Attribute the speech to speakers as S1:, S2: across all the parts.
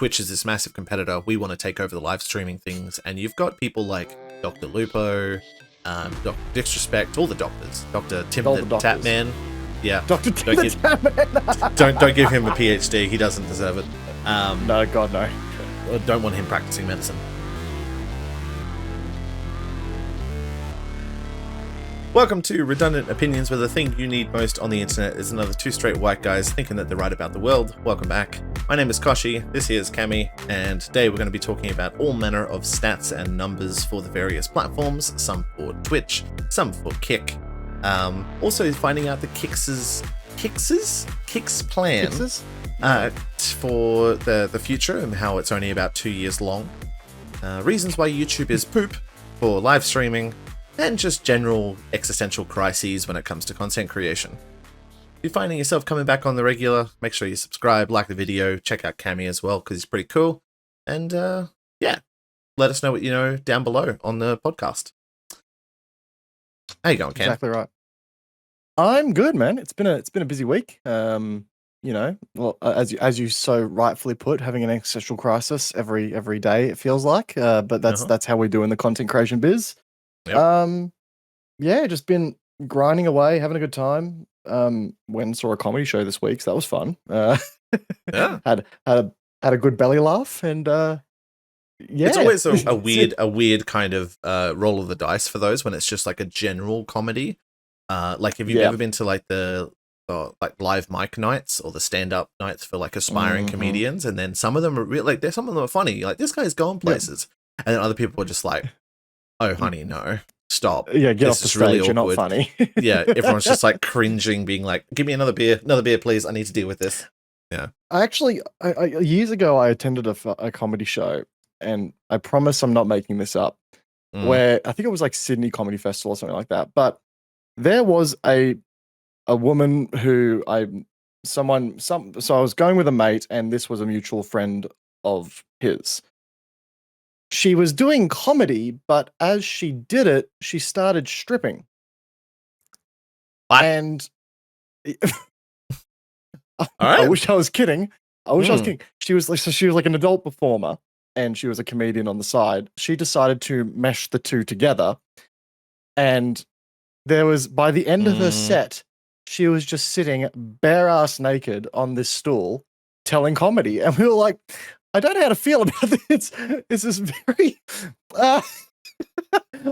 S1: Twitch is this massive competitor. We want to take over the live streaming things, and you've got people like Dr. Lupo, Dr. Disrespect, all the doctors, Dr. Tim the Tapman. Yeah,
S2: Dr. Tim the Tapman.
S1: don't give him a PhD. He doesn't deserve it.
S2: No, God, no.
S1: Don't want him practicing medicine. Welcome to Redundant Opinions, where the thing you need most on the internet is another two straight white guys thinking that they're right about the world. Welcome back. My name is Kochie, this here is Cami, and today we're going to be talking about all manner of stats and numbers for the various platforms, some for Twitch, some for Kick. Also finding out the Kick's plan for the future and how it's only about 2 years long. Reasons why YouTube is poop for live streaming, and just general existential crises when it comes to content creation. If you're finding yourself coming back on the regular, make sure you subscribe, like the video, check out Cami as well, because he's pretty cool. And yeah, let us know what you know down below on the podcast. How you going, Cam?
S2: Exactly right. I'm good, man. It's been a busy week. You know, well, as you so rightfully put, having an existential crisis every day, it feels like. But that's how we do in the content creation biz. Yep. Yeah, just been grinding away, having a good time. Went and saw a comedy show this week, so that was fun.
S1: Yeah,
S2: had a good belly laugh, and yeah,
S1: it's always a weird kind of roll of the dice for those when it's just like a general comedy. Like, have you ever been to like the like live mic nights or the stand-up nights for like aspiring comedians? And then some of them are really like, some of them are funny. Like, this guy's going places, and then other people are just like, oh, honey, no, stop.
S2: Yeah, get off the stage. Really, you're not funny.
S1: Yeah, everyone's just like cringing, being like, give me another beer, please. I need to deal with this. Yeah.
S2: I years ago, I attended a comedy show, and I promise I'm not making this up, where I think it was like Sydney Comedy Festival or something like that. But there was a woman who so I was going with a mate, and this was a mutual friend of his. She was doing comedy, but as she did it, she started stripping.
S1: What?
S2: And I wish I was kidding. I was kidding. She was like an adult performer, and she was a comedian on the side. She decided to mesh the two together, and by the end of her set, she was just sitting bare ass naked on this stool telling comedy, and we were like, I don't know how to feel about this. This is very.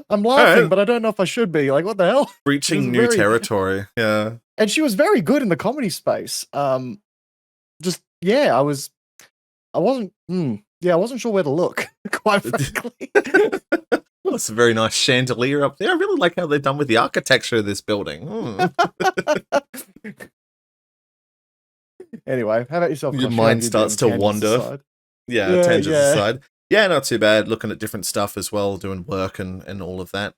S2: I'm laughing, but I don't know if I should be. Like, what the hell?
S1: Reaching new territory. Yeah.
S2: And she was very good in the comedy space. I wasn't sure where to look, quite frankly.
S1: That's a very nice chandelier up there. I really like how they've done with the architecture of this building.
S2: Anyway, how about yourself?
S1: Your mind starts to wander. Yeah, tangents aside. Yeah, not too bad. Looking at different stuff as well, doing work and all of that,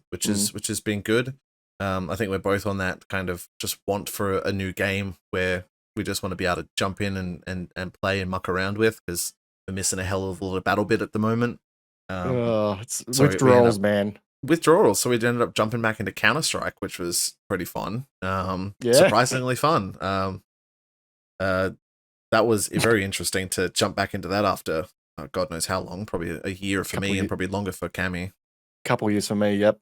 S1: which has been good. I think we're both on that kind of just want for a new game where we just want to be able to jump in and play and muck around with, because we're missing a hell of a lot of battle bit at the moment.
S2: It's withdrawals, man.
S1: Withdrawals. So we ended up jumping back into Counter-Strike, which was pretty fun. Surprisingly fun. That was very interesting to jump back into that after God knows how long, probably a year for me and probably longer for Cami.
S2: Couple years for me, yep.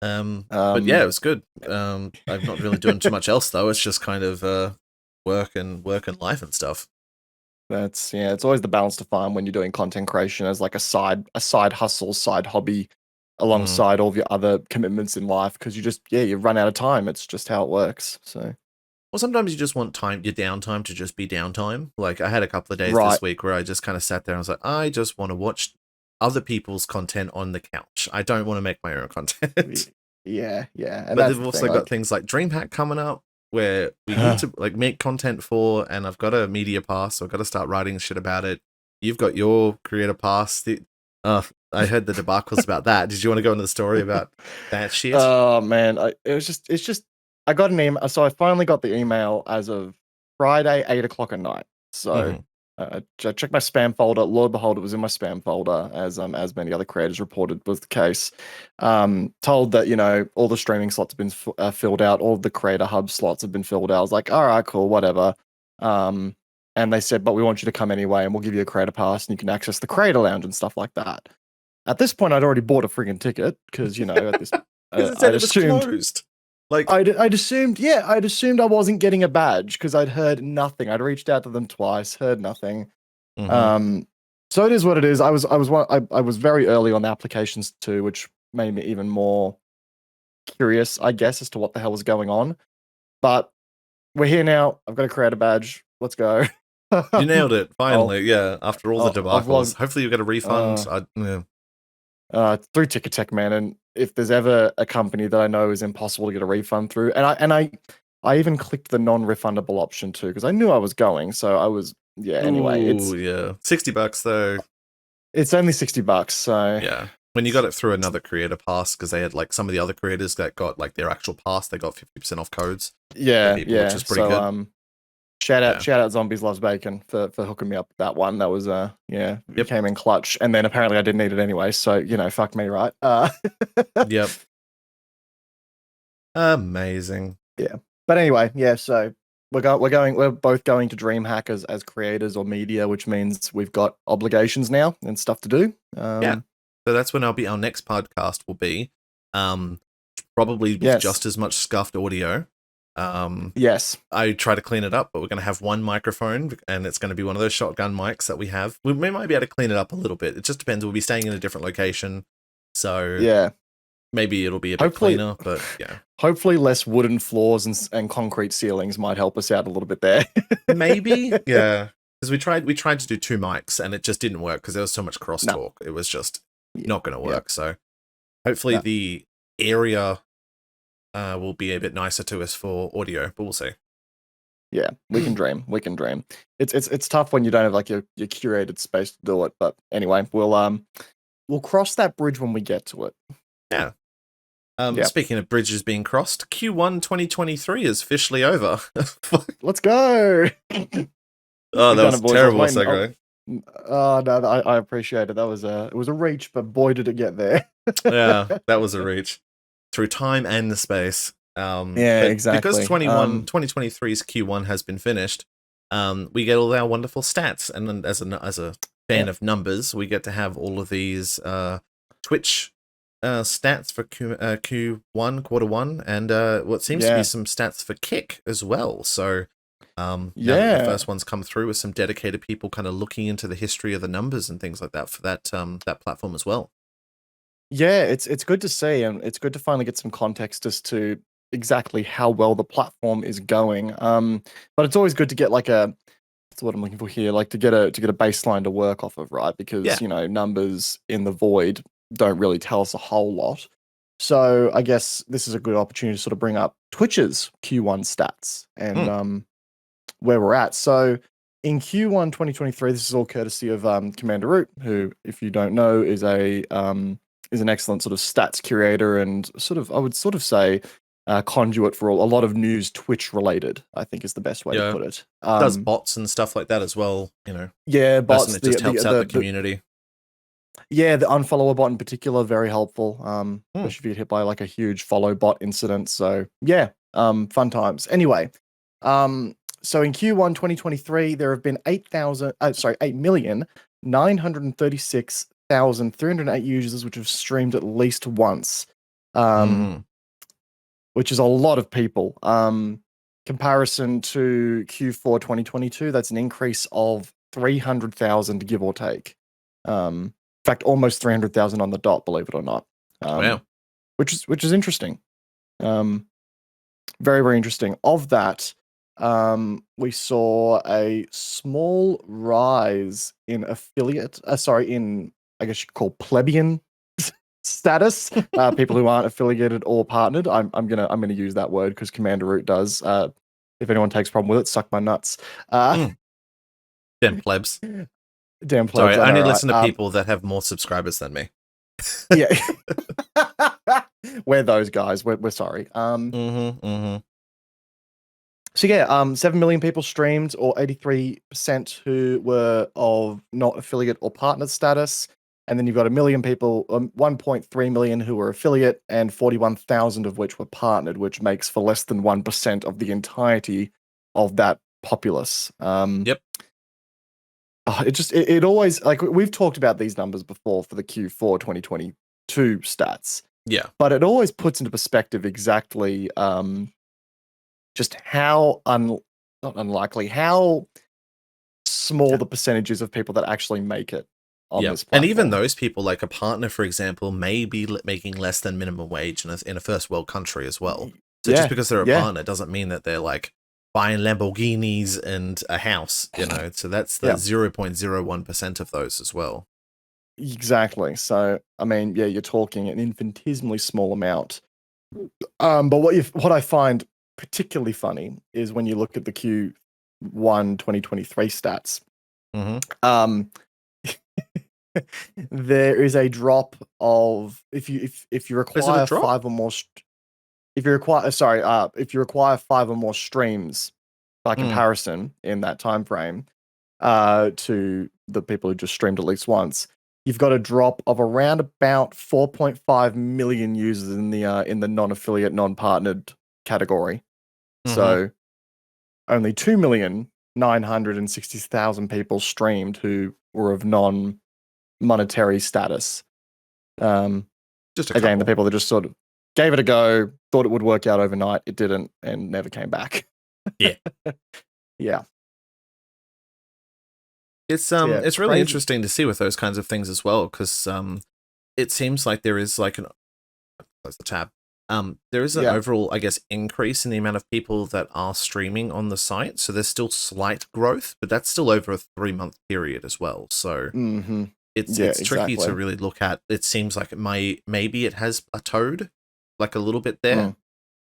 S1: But yeah, it was good. I'm not really doing too much else though. It's just kind of work and life and stuff.
S2: It's always the balance to find when you're doing content creation as like a side hustle, side hobby, alongside all of your other commitments in life, because you run out of time. It's just how it works. So.
S1: Well, sometimes you just want your downtime to just be downtime. Like, I had a couple of days this week where I just kind of sat there and I was like, I just want to watch other people's content on the couch. I don't want to make my own content.
S2: Yeah. And
S1: but they've also got things like DreamHack coming up where we need to like make content for, and I've got a media pass, so I've got to start writing shit about it. You've got your creator pass. I heard the debacles about that. Did you want to go into the story about that shit?
S2: Oh man, it's just. I got an email, so I finally got the email as of Friday, 8:00 at night. So I checked my spam folder. Lord behold, it was in my spam folder, as many other creators reported was the case. Told that all the streaming slots have been filled out, all of the Creator Hub slots have been filled out. I was like, all right, cool, whatever. and they said, but we want you to come anyway, and we'll give you a creator pass, and you can access the creator lounge and stuff like that. At this point, I'd already bought a friggin' ticket because at this,
S1: Because it said it was closed. Like
S2: I'd assumed I wasn't getting a badge because I'd heard nothing. I'd reached out to them twice, heard nothing. So it is what it is. I was very early on the applications too, which made me even more curious, I guess, as to what the hell was going on. But we're here now. I've got a creator badge. Let's go.
S1: You nailed it finally. Yeah, after all the debacles. Hopefully you get a refund.
S2: Through Ticketek, man, and if there's ever a company that I know is impossible to get a refund through, and I even clicked the non-refundable option too because I knew I was going, so I was anyway. It's
S1: $60 though.
S2: It's only $60, so
S1: yeah. When you got it through another creator pass, because they had like some of the other creators that got like their actual pass, they got 50% off codes.
S2: Yeah,
S1: people, which is pretty good.
S2: Shout out Zombies Loves Bacon for hooking me up with that one. That was came in clutch, and then apparently I didn't need it anyway. So fuck me, right?
S1: Yep. Amazing.
S2: Yeah, but anyway, so we're both going to DreamHack as creators or media, which means we've got obligations now and stuff to do.
S1: Yeah. So that's when our next podcast will be. Probably with just as much scuffed audio.
S2: Yes.
S1: I try to clean it up, but we're going to have one microphone, and it's going to be one of those shotgun mics that we have. We might be able to clean it up a little bit. It just depends. We'll be staying in a different location. So maybe it'll be a bit cleaner, but yeah.
S2: Hopefully less wooden floors and concrete ceilings might help us out a little bit there.
S1: Maybe, yeah. Because we tried to do 2 mics, and it just didn't work because there was so much crosstalk. It was just not going to work. So hopefully the area will be a bit nicer to us for audio, but we'll see.
S2: Yeah, we can dream. We can dream. It's tough when you don't have like your curated space to do it. But anyway, we'll cross that bridge when we get to it.
S1: Yeah. Speaking of bridges being crossed, Q1 2023 is officially over.
S2: Let's go.
S1: Oh, that was a terrible segue.
S2: Oh no, I appreciate it. It was a reach, but boy did it get there.
S1: Yeah, that was a reach through time and the space.
S2: Exactly.
S1: Because 2023's Q1 has been finished, we get all our wonderful stats, and then as a fan of numbers, we get to have all of these Twitch stats for Q1 quarter 1, and what seems to be some stats for Kick as well. So the first ones come through with some dedicated people kind of looking into the history of the numbers and things like that for that platform as well.
S2: Yeah, it's good to see, and it's good to finally get some context as to exactly how well the platform is going. But it's always good to get like that's what I'm looking for here, like to get a baseline to work off of, right? Because numbers in the void don't really tell us a whole lot. So I guess this is a good opportunity to sort of bring up Twitch's Q1 stats and where we're at. So in Q1 2023, this is all courtesy of CommanderRoot, who, if you don't know, is an excellent sort of stats curator and I would say conduit for a lot of news Twitch related, I think is the best way to put it.
S1: Does bots and stuff like that as well,
S2: Yeah, bots.
S1: That just helps out the community.
S2: The unfollower bot in particular, very helpful. Especially if you get hit by like a huge follow bot incident. So fun times. Anyway, so in Q1 2023, there have been 8,936,308 users which have streamed at least once, which is a lot of people. Comparison to Q4 2022, that's an increase of 300,000, give or take. In fact, almost 300,000 on the dot, believe it or not.
S1: Wow.
S2: Which is interesting. Very, very interesting. Of that, we saw a small rise in affiliate, in I guess you could call plebeian status. People who aren't affiliated or partnered. I'm gonna use that word because CommanderRoot does. If anyone takes problem with it, suck my nuts.
S1: Damn plebs.
S2: Damn plebs.
S1: Sorry, I only listen to people that have more subscribers than me.
S2: Yeah. We're those guys. We're sorry. So 7 million people streamed, or 83% who were of not affiliate or partner status. And then you've got 1 million people, 1.3 million who were affiliate, and 41,000 of which were partnered, which makes for less than 1% of the entirety of that populace.
S1: Yep.
S2: it always, like, we've talked about these numbers before for the Q4 2022 stats,
S1: Yeah.
S2: but it always puts into perspective exactly just how not unlikely, how small the percentages of people that actually make it on
S1: Yeah.
S2: this
S1: And
S2: platform.
S1: even those people, like a partner, for example, may be making less than minimum wage in a first world country as well. So just because they're a partner doesn't mean that they're like buying Lamborghinis and a house, you know. So that's the 0.01% of those as well.
S2: Exactly. So, I mean, yeah, you're talking an infinitesimally small amount. But what I find particularly funny is when you look at the Q1 2023 stats.
S1: Mm-hmm.
S2: There is a drop of if you require 5 or more if you require 5 or more streams by comparison in that time frame to the people who just streamed at least once, you've got a drop of around about 4.5 million users in the non-affiliate, non-partnered category. So only 2,960,000 people streamed who were of non-monetary status.
S1: Just a
S2: again,
S1: couple.
S2: the people that just sort of gave it a go, thought it would work out overnight, it didn't, and never came back.
S1: Yeah.
S2: Yeah.
S1: It's
S2: it's
S1: really
S2: crazy.
S1: interesting to see with those kinds of things as well, because it seems like there is like close the tab. There is an overall, I guess, increase in the amount of people that are streaming on the site. So there's still slight growth, but that's still over a 3-month period as well. So it's tricky to really look at. It seems like maybe it has plateaued like a little bit there.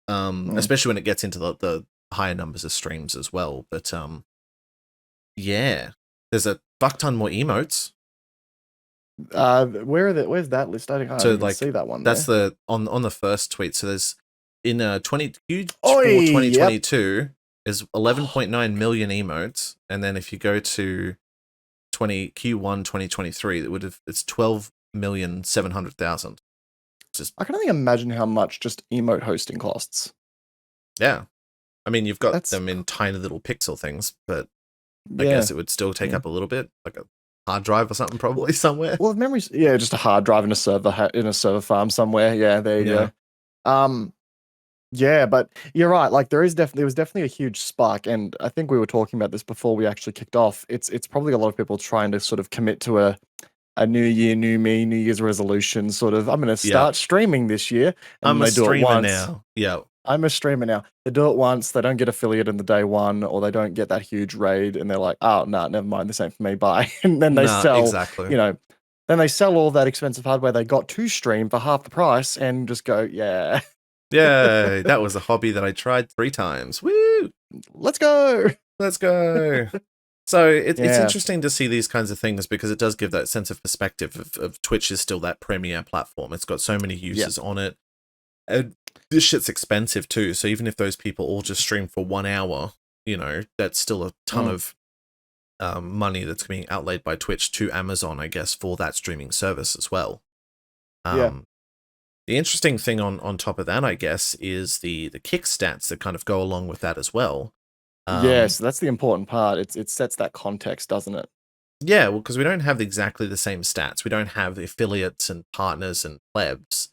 S1: Especially when it gets into the higher numbers of streams as well. But yeah, there's a fuck ton more emotes.
S2: Where's that list? I can't even see that one.
S1: That's the on the first tweet. So there's in Q4 2022 is 11.9 million emotes, and then if you go to Q1 2023, it's 12,700,000.
S2: I can only imagine how much just emote hosting costs.
S1: Yeah, I mean you've got them in tiny little pixel things, but I guess it would still take up a little bit, like a hard drive or something, probably somewhere.
S2: Well, if memories, just a hard drive in a server farm somewhere. Yeah, there you go. Yeah, but you're right. Like there was definitely a huge spike, and I think we were talking about this before we actually kicked off. It's probably a lot of people trying to sort of commit to a new year, new me, New Year's resolution. Sort of, I'm going to start streaming this year, and
S1: I'm a streamer now. Yeah.
S2: I'm a streamer now. They do it once, they don't get affiliate in the day one, or they don't get that huge raid, and they're like, oh, no, never mind, this ain't for me, bye. And then they sell, then they sell all that expensive hardware they got to stream for half the price and just go, yeah.
S1: Yeah, that was a hobby that I tried 3 times. Woo!
S2: Let's go!
S1: Let's go! So it's interesting to see these kinds of things because it does give that sense of perspective of Twitch is still that premier platform. It's got so many users on it. And this shit's expensive too, so even if those people all just stream for 1 hour, that's still a ton of money that's being outlaid by Twitch to Amazon, I guess, for that streaming service as well. The interesting thing on top of that, I guess, is the kick stats that kind of go along with that as well.
S2: Yes, that's the important part. It sets that context, doesn't it?
S1: Yeah, well, because we don't have exactly the same stats. We don't have the affiliates and partners and plebs.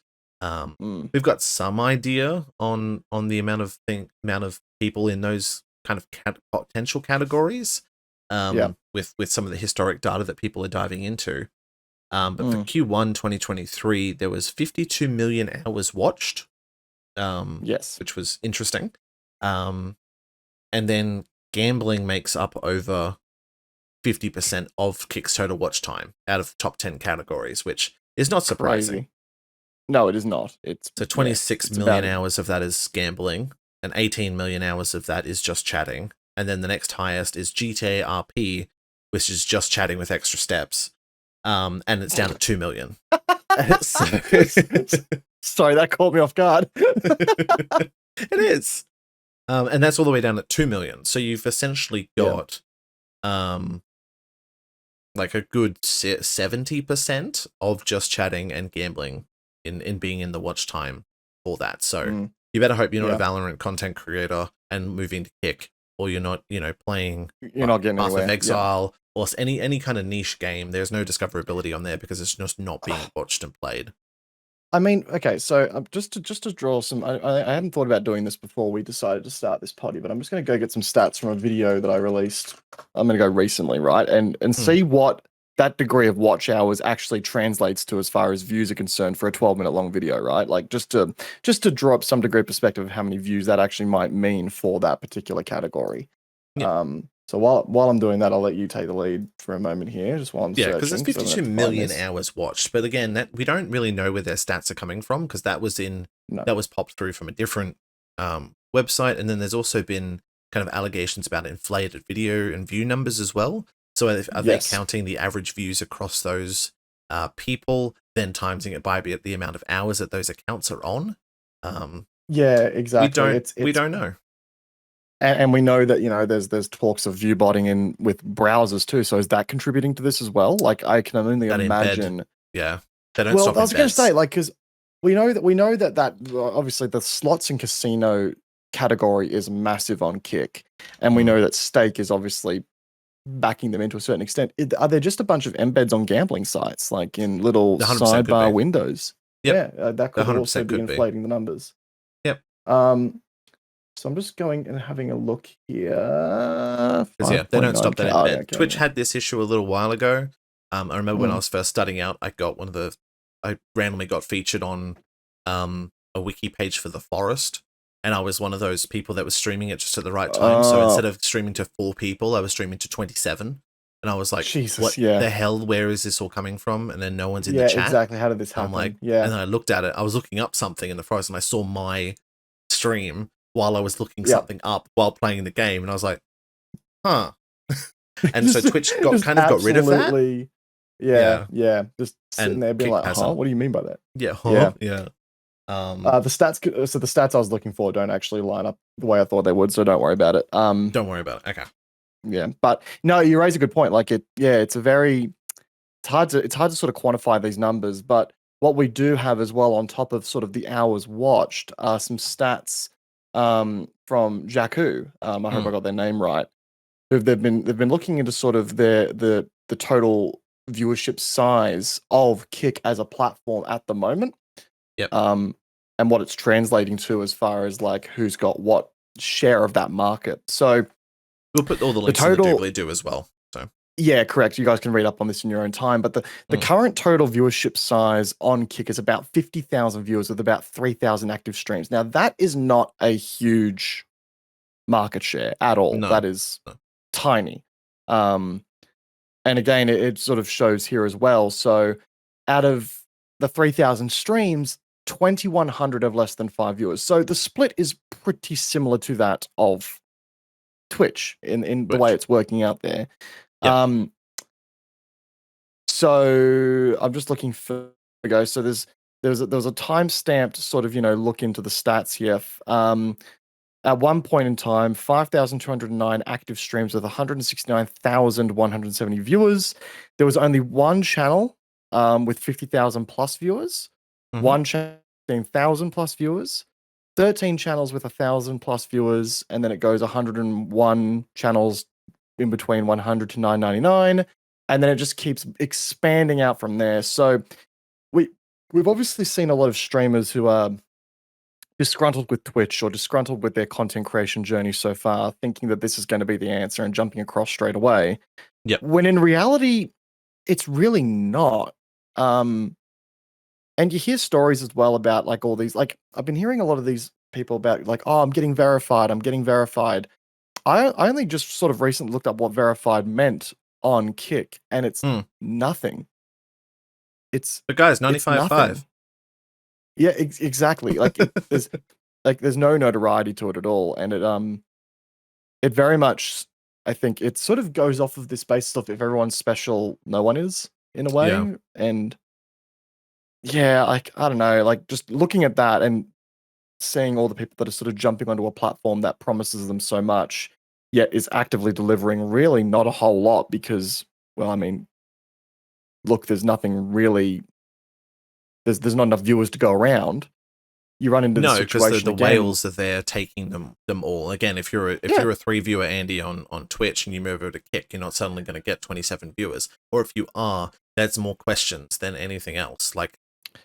S1: We've got some idea on the amount of people in those kind of potential categories. With some of the historic data that people are diving into. But for Q1 2023, there was 52 million hours watched. Which was interesting. And then gambling makes up over 50% of Kick's total watch time out of the top 10 categories, which is not surprising.
S2: Crazy. No, it is not. It's
S1: 26 million hours of that is gambling, and 18 million hours of that is just chatting. And then the next highest is GTA RP, which is just chatting with extra steps. And it's down at 2 million.
S2: Sorry, that caught me off guard.
S1: It is. And that's all the way down at 2 million. So you've essentially got like a good 70% of just chatting and gambling in being in the watch time for that. So you better hope you're not a Valorant content creator and moving to Kick, or you're not, playing
S2: You're not getting
S1: Path of
S2: anywhere.
S1: Exile or any kind of niche game, there's no discoverability on there because it's just not being watched and played.
S2: I mean, okay, so just to draw some, I hadn't thought about doing this before we decided to start this potty, but I'm just going to go get some stats from a video that I released. I'm going to go recently, right, and see what that degree of watch hours actually translates to as far as views are concerned for a 12-minute long video, right? Like just to draw up some degree of perspective of how many views that actually might mean for that particular category.
S1: Yeah.
S2: So while I'm doing that, I'll let you take the lead for a moment here, just while I'm searching.
S1: Yeah, because there's 52 million hours watched, but again, that we don't really know where their stats are coming from because that was that was popped through from a different website, and then there's also been kind of allegations about inflated video and view numbers as well. So are they counting the average views across those people, then timesing it by the amount of hours that those accounts are on?
S2: Yeah, exactly.
S1: We don't know.
S2: And we know that, there's talks of view botting with browsers too. So is that contributing to this as well? Like I can only imagine.
S1: Yeah. They don't stop
S2: I was going to say, like, because we know that obviously the slots and casino category is massive on Kick. And we know that stake is obviously backing them into a certain extent. Are there just a bunch of embeds on gambling sites, like in little sidebar windows?
S1: Yep.
S2: Yeah, that could also be inflating the numbers.
S1: Yep.
S2: So I'm just going and having a look here.
S1: Yeah, they don't stop that embed. Okay. Twitch had this issue a little while ago. I remember when I was first starting out, I randomly got featured on a wiki page for The Forest, and I was one of those people that was streaming it just at the right time. So instead of streaming to 4 people, I was streaming to 27. And I was like, what the hell? Where is this all coming from? And then no one's in the chat.
S2: Yeah, exactly. How did this happen?
S1: I'm like, and then I looked at it. I was looking up something in The Forest, and I saw my stream while I was looking something up while playing the game, and I was like, huh. And so Twitch got rid of that.
S2: Yeah. Just sitting there being like, huh? What do you mean by that?
S1: Yeah.
S2: The stats I was looking for don't actually line up the way I thought they would, so don't worry about it.
S1: Don't worry about it. Okay.
S2: Yeah, but no, you raise a good point. Like it's hard to sort of quantify these numbers, but what we do have as well on top of sort of the hours watched are some stats from Jakku. I hope I got their name right. They've been looking into sort of the total viewership size of Kick as a platform at the moment.
S1: Yep.
S2: And what it's translating to as far as like who's got what share of that market. So
S1: we'll put all the links in the doobly-doo as well. So
S2: yeah, correct. You guys can read up on this in your own time. But the current total viewership size on Kick is about 50,000 viewers with about 3,000 active streams. Now that is not a huge market share at all.
S1: No.
S2: That is tiny. And again, it sort of shows here as well. So out of the 3,000 streams, 2,100 have less than 5 viewers. So the split is pretty similar to that of Twitch in the way it's working out there. Yep. So I'm just looking for go. So there was a time-stamped sort of look into the stats here. At one point in time, 5,209 active streams with 169,170 viewers. There was only one channel with 50,000 plus viewers, one channel 15,000 plus viewers, 13 channels with 1,000 plus viewers, and then it goes 101 channels in between 100 to 999, and then it just keeps expanding out from there. So we've obviously seen a lot of streamers who are disgruntled with Twitch or disgruntled with their content creation journey so far, thinking that this is going to be the answer and jumping across straight away.
S1: Yep.
S2: When in reality, it's really not. And you hear stories as well about like all these, like I've been hearing a lot of these people about like, oh, I'm getting verified. I only just sort of recently looked up what verified meant on Kick, and it's nothing.
S1: But guys, 95.5.
S2: Yeah, exactly. Like there's no notoriety to it at all, and it very much, I think, it sort of goes off of this basis of if everyone's special, no one is in a way, and yeah, like I don't know, like just looking at that and seeing all the people that are sort of jumping onto a platform that promises them so much, yet is actively delivering really not a whole lot because, well, I mean, look, there's nothing really, there's not enough viewers to go around. you run into the
S1: No, because
S2: situation
S1: the
S2: again.
S1: whales are there taking them all. Again, if you're a 3-viewer Andy on Twitch and you move over to Kick, you're not suddenly going to get 27 viewers. Or if you are, that's more questions than anything else. Like,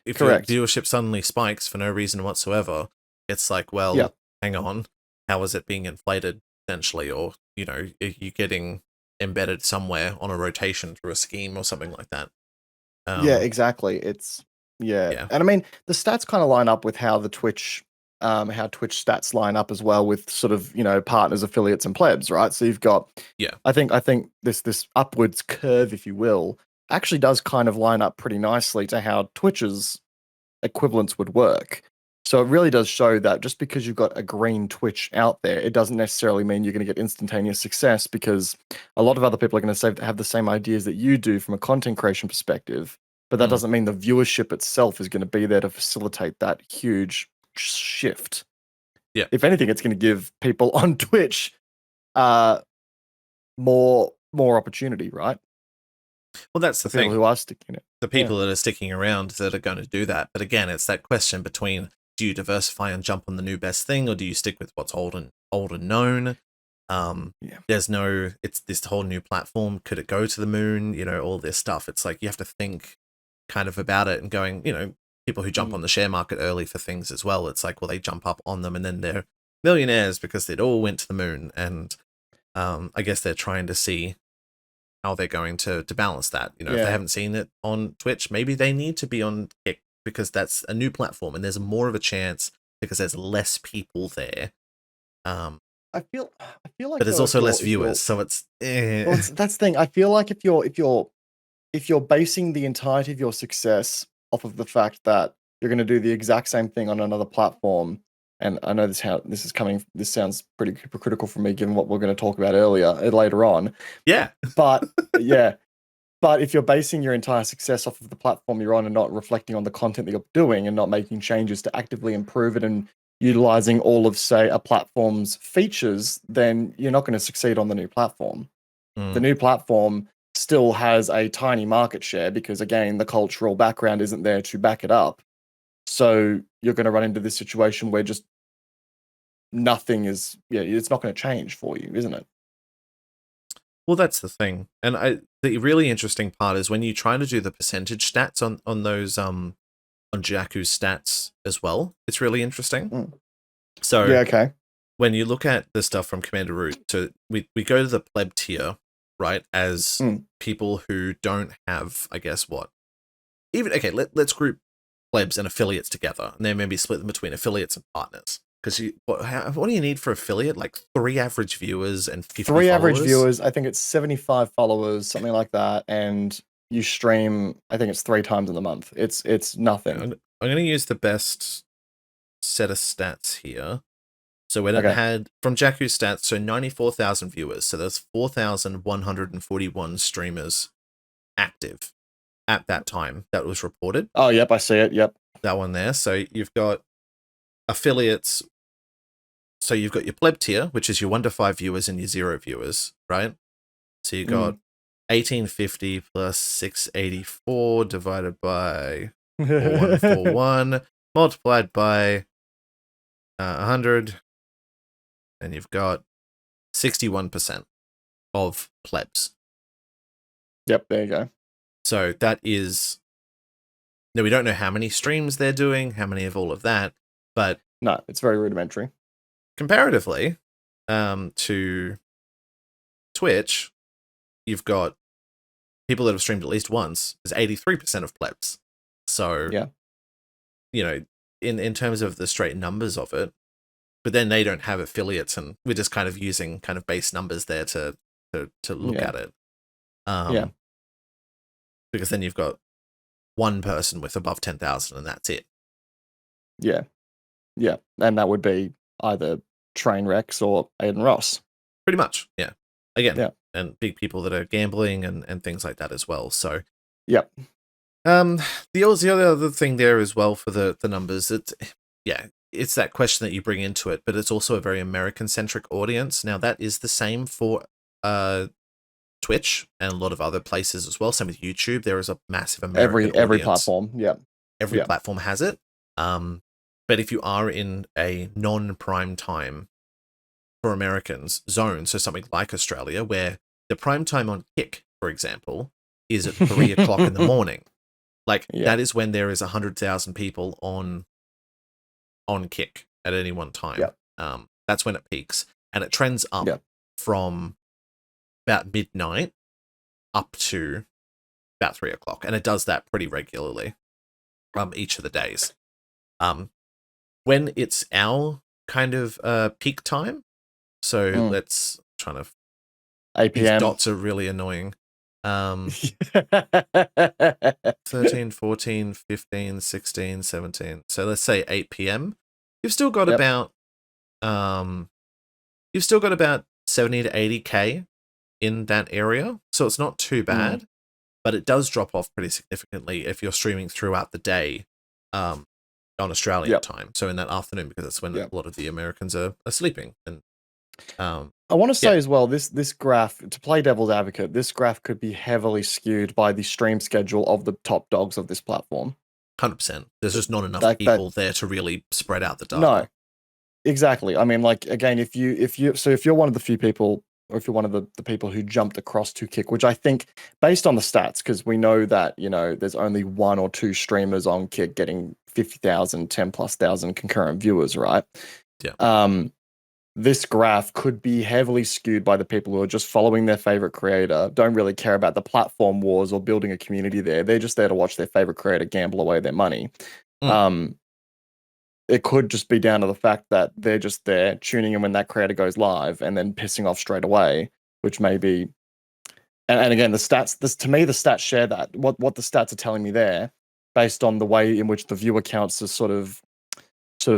S1: if
S2: Correct.
S1: your viewership suddenly spikes for no reason whatsoever, it's like, well, hang on, how is it being inflated essentially? Or, you know, are you getting embedded somewhere on a rotation through a scheme or something like that?
S2: Yeah, exactly. It's
S1: Yeah.
S2: and I mean the stats kind of line up with how Twitch stats line up as well with sort of, you know, partners, affiliates, and plebs, right? So you've got I think this upwards curve, if you will, actually does kind of line up pretty nicely to how Twitch's equivalents would work. So it really does show that just because you've got a green Twitch out there, it doesn't necessarily mean you're going to get instantaneous success, because a lot of other people are going to have the same ideas that you do from a content creation perspective. But that doesn't mean the viewership itself is going to be there to facilitate that huge shift.
S1: Yeah.
S2: If anything, it's going to give people on Twitch more opportunity, right?
S1: Well, that's the
S2: people
S1: thing.
S2: Who are sticking it.
S1: The people that are sticking around that are going to do that. But again, it's that question between, do you diversify and jump on the new best thing, or do you stick with what's old and known? There's no, it's this whole new platform. Could it go to the moon? You know, all this stuff. It's like you have to think kind of about it and going, you know, people who jump on the share market early for things as well. It's like, well, they jump up on them and then they're millionaires because they'd all went to the moon. And I guess they're trying to see how they're going to balance that. You know, if they haven't seen it on Twitch, maybe they need to be on Kick because that's a new platform and there's more of a chance because there's less people there.
S2: I feel like,
S1: but there's also less viewers, so it's.
S2: Well, that's the thing. I feel like if you're basing the entirety of your success off of the fact that you're going to do the exact same thing on another platform, and I know this sounds pretty hypocritical for me given what we're going to talk about later on.
S1: Yeah.
S2: But but if you're basing your entire success off of the platform you're on and not reflecting on the content that you're doing and not making changes to actively improve it and utilizing all of, say, a platform's features, then you're not going to succeed on the new platform. The new platform still has a tiny market share because, again, the cultural background isn't there to back it up. So you're going to run into this situation where just nothing is, it's not going to change for you, isn't it?
S1: Well, that's the thing. And the really interesting part is when you try to do the percentage stats on those on Jakku's stats as well, it's really interesting. So when you look at the stuff from CommanderRoot, so we go to the pleb tier, right, as people who don't have, I guess, let's group plebs and affiliates together, and then maybe split them between affiliates and partners. Because what do you need for affiliate? Like 3 average viewers and 50
S2: 3 average viewers. I think it's 75 followers, something like that. And you stream, I think it's 3 times in the month. It's nothing.
S1: I'm going to use the best set of stats here. So when it had, from Jakku's stats, so 94,000 viewers. So there's 4,141 streamers active at that time that was reported.
S2: Oh, yep, I see it. Yep.
S1: That one there. So you've got affiliates. So you've got your pleb tier, which is your 1 to 5 viewers and your 0 viewers, right? So you got 1850 plus 684 divided by 4141 multiplied by 100, and you've got 61% of plebs.
S2: Yep, there you go.
S1: So that is. Now, we don't know how many streams they're doing, how many of all of that, but.
S2: No, it's very rudimentary.
S1: Comparatively to Twitch, you've got people that have streamed at least once is 83% of plebs. So, you know, in terms of the straight numbers of it, but then they don't have affiliates, and we're just kind of using kind of base numbers there to look at it. Because then you've got one person with above 10,000 and that's it.
S2: Yeah. Yeah. And that would be either Trainwrecks or Aiden Ross.
S1: Pretty much, yeah. Again, and big people that are gambling and things like that as well. So, the other thing there as well for the numbers, it's that question that you bring into it, but it's also a very American-centric audience. Now, that is the same for Twitch and a lot of other places as well. Same with YouTube. There is a massive American
S2: every
S1: audience.
S2: platform,
S1: Every platform has it. But if you are in a non-prime time for Americans zone, so something like Australia, where the prime time on Kick, for example, is at 3 o'clock in the morning. Like, that is when there is 100,000 people on Kick at any one time. That's when it peaks. And it trends up from about midnight up to about 3 o'clock. And it does that pretty regularly each of the days. When it's our kind of peak time, so let's trying to
S2: 8 p.m.
S1: These dots are really annoying. 13, 14, 15, 16, 17. So let's say 8 p.m. You've still got about 70 to 80K in that area. So it's not too bad, but it does drop off pretty significantly if you're streaming throughout the day on Australian time. So in that afternoon, because that's when a lot of the Americans are sleeping. And
S2: I want to say as well, this graph, to play devil's advocate, this graph could be heavily skewed by the stream schedule of the top dogs of this platform.
S1: 100%. There's just not enough people there to really spread out the data.
S2: No, exactly. I mean, like, again, if you're one of the few people, or if you're one of the people who jumped across to Kick, which I think, based on the stats, because we know that, there's only 1 or 2 streamers on Kick getting 50,000, 10,000+ concurrent viewers, right?
S1: Yeah.
S2: This graph could be heavily skewed by the people who are just following their favorite creator, don't really care about the platform wars or building a community there. They're just there to watch their favorite creator gamble away their money. It could just be down to the fact that they're just there tuning in when that creator goes live and then pissing off straight away, which may be. And again, the stats. To me, the stats share that. What the stats are telling me there, based on the way in which the viewer counts are sort of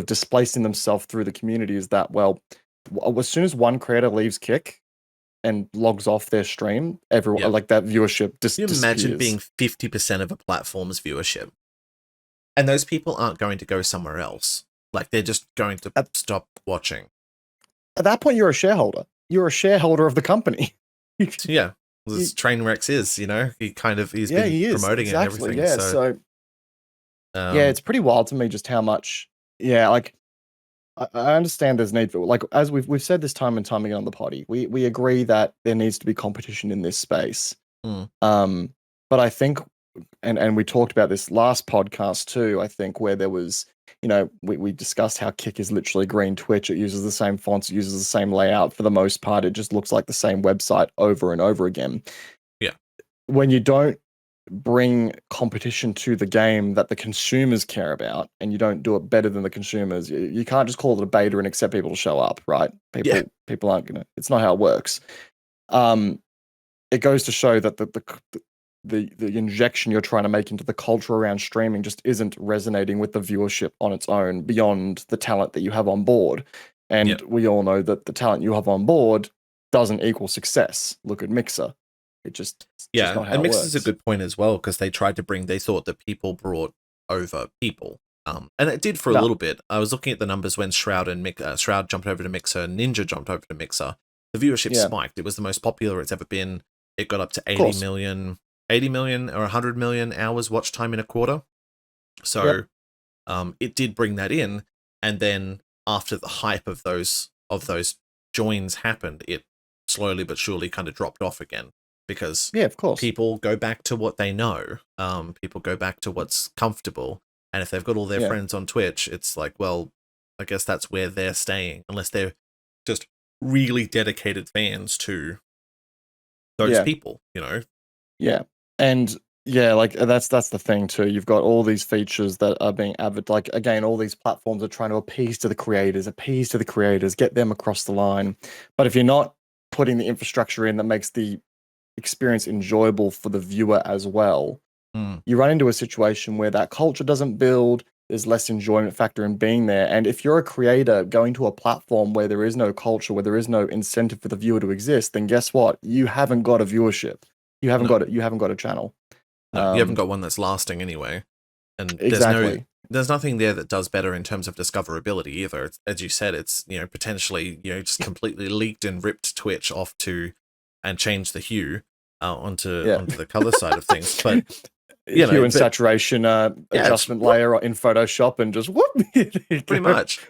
S2: displacing themselves through the community, is that, well, as soon as one creator leaves Kick and logs off their stream, everyone like that viewership
S1: Can you imagine being 50% of a platform's viewership? And those people aren't going to go somewhere else. Like, they're just going to stop watching.
S2: At that point, you're a shareholder. You're a shareholder of the company.
S1: Yeah. As Trainwrecks is, he's been promoting it and everything.
S2: Yeah, so it's pretty wild to me just how much. Yeah, like, I understand there's need for, like, as we've said this time and time again on the potty, we agree that there needs to be competition in this space. But I think, and we talked about this last podcast too, I think, where there was, we discussed how Kick is literally green Twitch. It uses the same fonts, it uses the same layout. For the most part, it just looks like the same website over and over again.
S1: Yeah.
S2: When you don't bring competition to the game that the consumers care about, and you don't do it better than the consumers, you can't just call it a beta and expect people to show up, right? People aren't gonna. It's not how it works. It goes to show that the injection you're trying to make into the culture around streaming just isn't resonating with the viewership on its own, beyond the talent that you have on board. And we all know that the talent you have on board doesn't equal success. Look at Mixer. It just not how
S1: and Mixer's
S2: it works.
S1: a good point as well, because they thought that people brought over people. And it did for a little bit. I was looking at the numbers when Shroud jumped over to Mixer, Ninja jumped over to Mixer. The viewership spiked. It was the most popular it's ever been. It got up to 80 million or 100 million hours watch time in a quarter. So it did bring that in. And then after the hype of those joins happened, it slowly but surely kind of dropped off again. Because
S2: of course,
S1: people go back to what they know. People go back to what's comfortable. And if they've got all their friends on Twitch, it's like, well, I guess that's where they're staying, unless they're just really dedicated fans to those people,
S2: Yeah. And like, that's the thing too. You've got all these features that are being advertised. Like, again, all these platforms are trying to appease to the creators, get them across the line. But if you're not putting the infrastructure in that makes the experience enjoyable for the viewer as well, you run into a situation where that culture doesn't build. There's less enjoyment factor in being there. And if you're a creator going to a platform where there is no culture, where there is no incentive for the viewer to exist, then guess what? You haven't got a viewership. You haven't got it. You haven't got a channel.
S1: No, you haven't got one that's lasting anyway. And there's nothing there that does better in terms of discoverability either. As you said, it's potentially just completely leaked and ripped Twitch off to and changed the hue onto the color side of things. But
S2: hue and saturation adjustment layer in Photoshop and just whoop.
S1: Pretty much.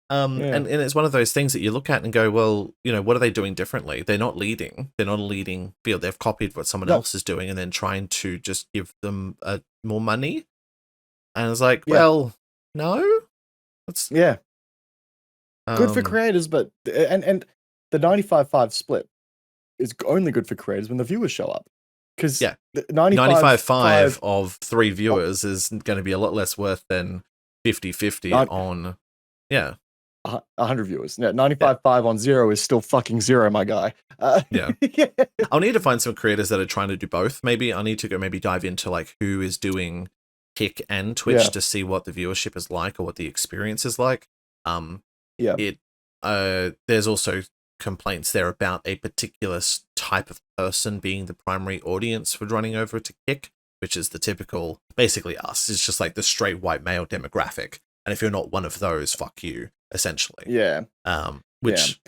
S1: And it's one of those things that you look at and go, well, what are they doing differently? They're not leading. They're not a leading field. They've copied what someone else is doing and then trying to just give them more money. And it's like, well, no. That's
S2: good for creators, but and the 95-5 split is only good for creators when the viewers show up. Because
S1: 95-5 of 3 viewers is going to be a lot less worth than 50-50 on
S2: 100 viewers. 95-5 on 0 is still fucking 0, my guy.
S1: I'll need to find some creators that are trying to do both. Maybe I need to go dive into like who is doing Kick and Twitch to see what the viewership is like or what the experience is like. There's also complaints there about a particular type of person being the primary audience for running over to Kick, which is the typical, basically us. It's just like the straight white male demographic. And if you're not one of those, fuck you, essentially. Which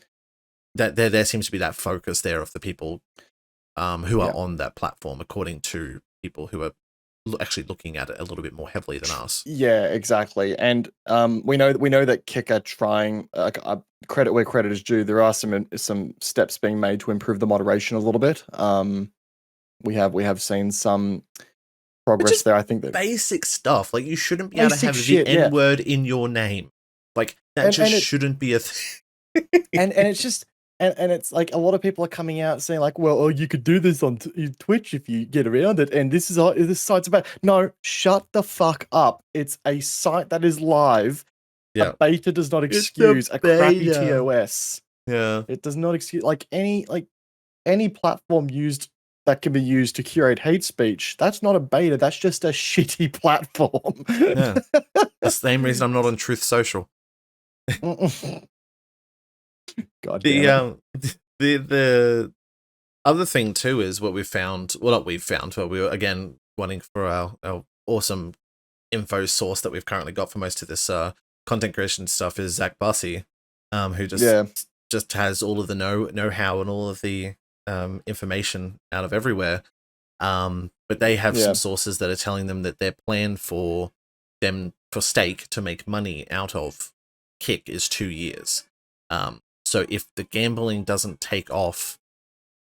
S1: there seems to be that focus there of the people who are on that platform, according to people who are actually looking at it a little bit more heavily than us.
S2: Yeah, exactly. And we know that Kick are trying. Credit where credit is due. There are some steps being made to improve the moderation a little bit. We have seen some progress there. I think that
S1: basic stuff, like you shouldn't be able to have the N word in your name. Like that shouldn't be a thing.
S2: and it's just. And it's like a lot of people are coming out saying like, well, you could do this on Twitch if you get around it. And this site's about. No, shut the fuck up. It's a site that is live. A beta does not excuse a crappy TOS. It does not excuse any platform that can be used to curate hate speech. That's not a beta. That's just a shitty platform.
S1: The same reason I'm not on Truth Social.
S2: God
S1: the other thing too is what we've found. Well, not we've found, but we were again wanting for our awesome info source that we've currently got for most of this content creation stuff is Zach Bussey, who just has all of the know-how and all of the information out of everywhere. But they have some sources that are telling them that their plan for Stake to make money out of Kick is 2 years. So if the gambling doesn't take off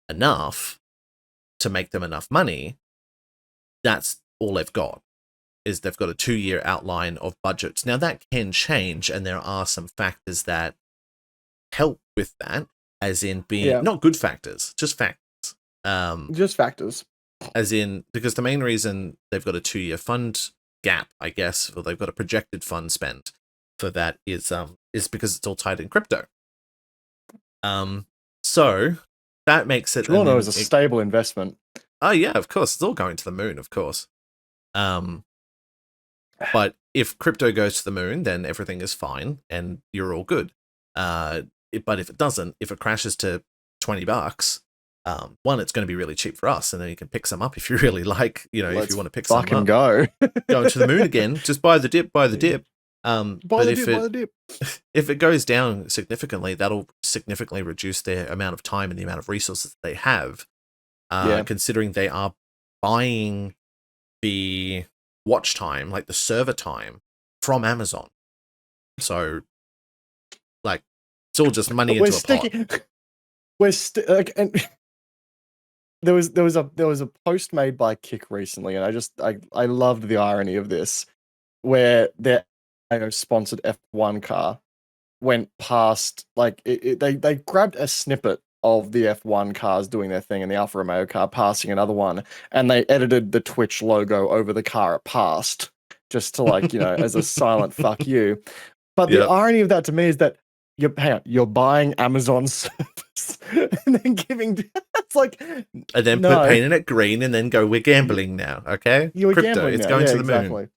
S1: enough to make them enough money, that's all they've got. Is they've got a 2-year outline of budgets. Now that can change, and there are some factors that help with that, as in being not good factors, just factors.
S2: Just factors.
S1: As in, because the main reason they've got a 2-year fund gap, I guess, or they've got a projected fund spend for that is because it's all tied in crypto. So that makes it.
S2: Toronto is a stable investment.
S1: Oh yeah, of course, it's all going to the moon, of course. But if crypto goes to the moon, then everything is fine and you're all good. But if it doesn't, if it crashes to $20, one, it's going to be really cheap for us, and then you can pick some up if you really like. If you want to pick some up,
S2: fucking go
S1: to the moon again. Just buy the dip. Buy the dip.
S2: Buy the dip.
S1: If it goes down significantly, that'll significantly reduce their amount of time and the amount of resources they have. Considering they are buying the watch time, like the server time, from Amazon. So, like, it's all just money into a pot.
S2: And there was a post made by Kick recently, and I loved the irony of this, where their sponsored F1 car went past, like they grabbed a snippet of the F1 cars doing their thing and the Alfa Romeo car passing another one, and they edited the Twitch logo over the car it passed, just to as a silent fuck you. But the irony of that to me is that you're buying Amazon service and then giving it's like,
S1: and then painting it green and then go, we're gambling now, okay?
S2: You're
S1: crypto,
S2: gambling
S1: it's
S2: now.
S1: going to the moon.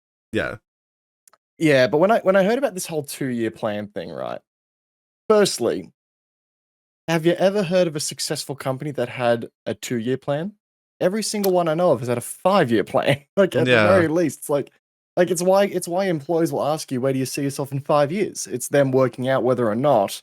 S2: Yeah, but when I heard about this whole 2-year plan thing, right? Firstly, have you ever heard of a successful company that had a 2-year plan? Every single one I know of has had a 5-year plan. Like at the very least, it's why employees will ask you, where do you see yourself in 5 years? It's them working out whether or not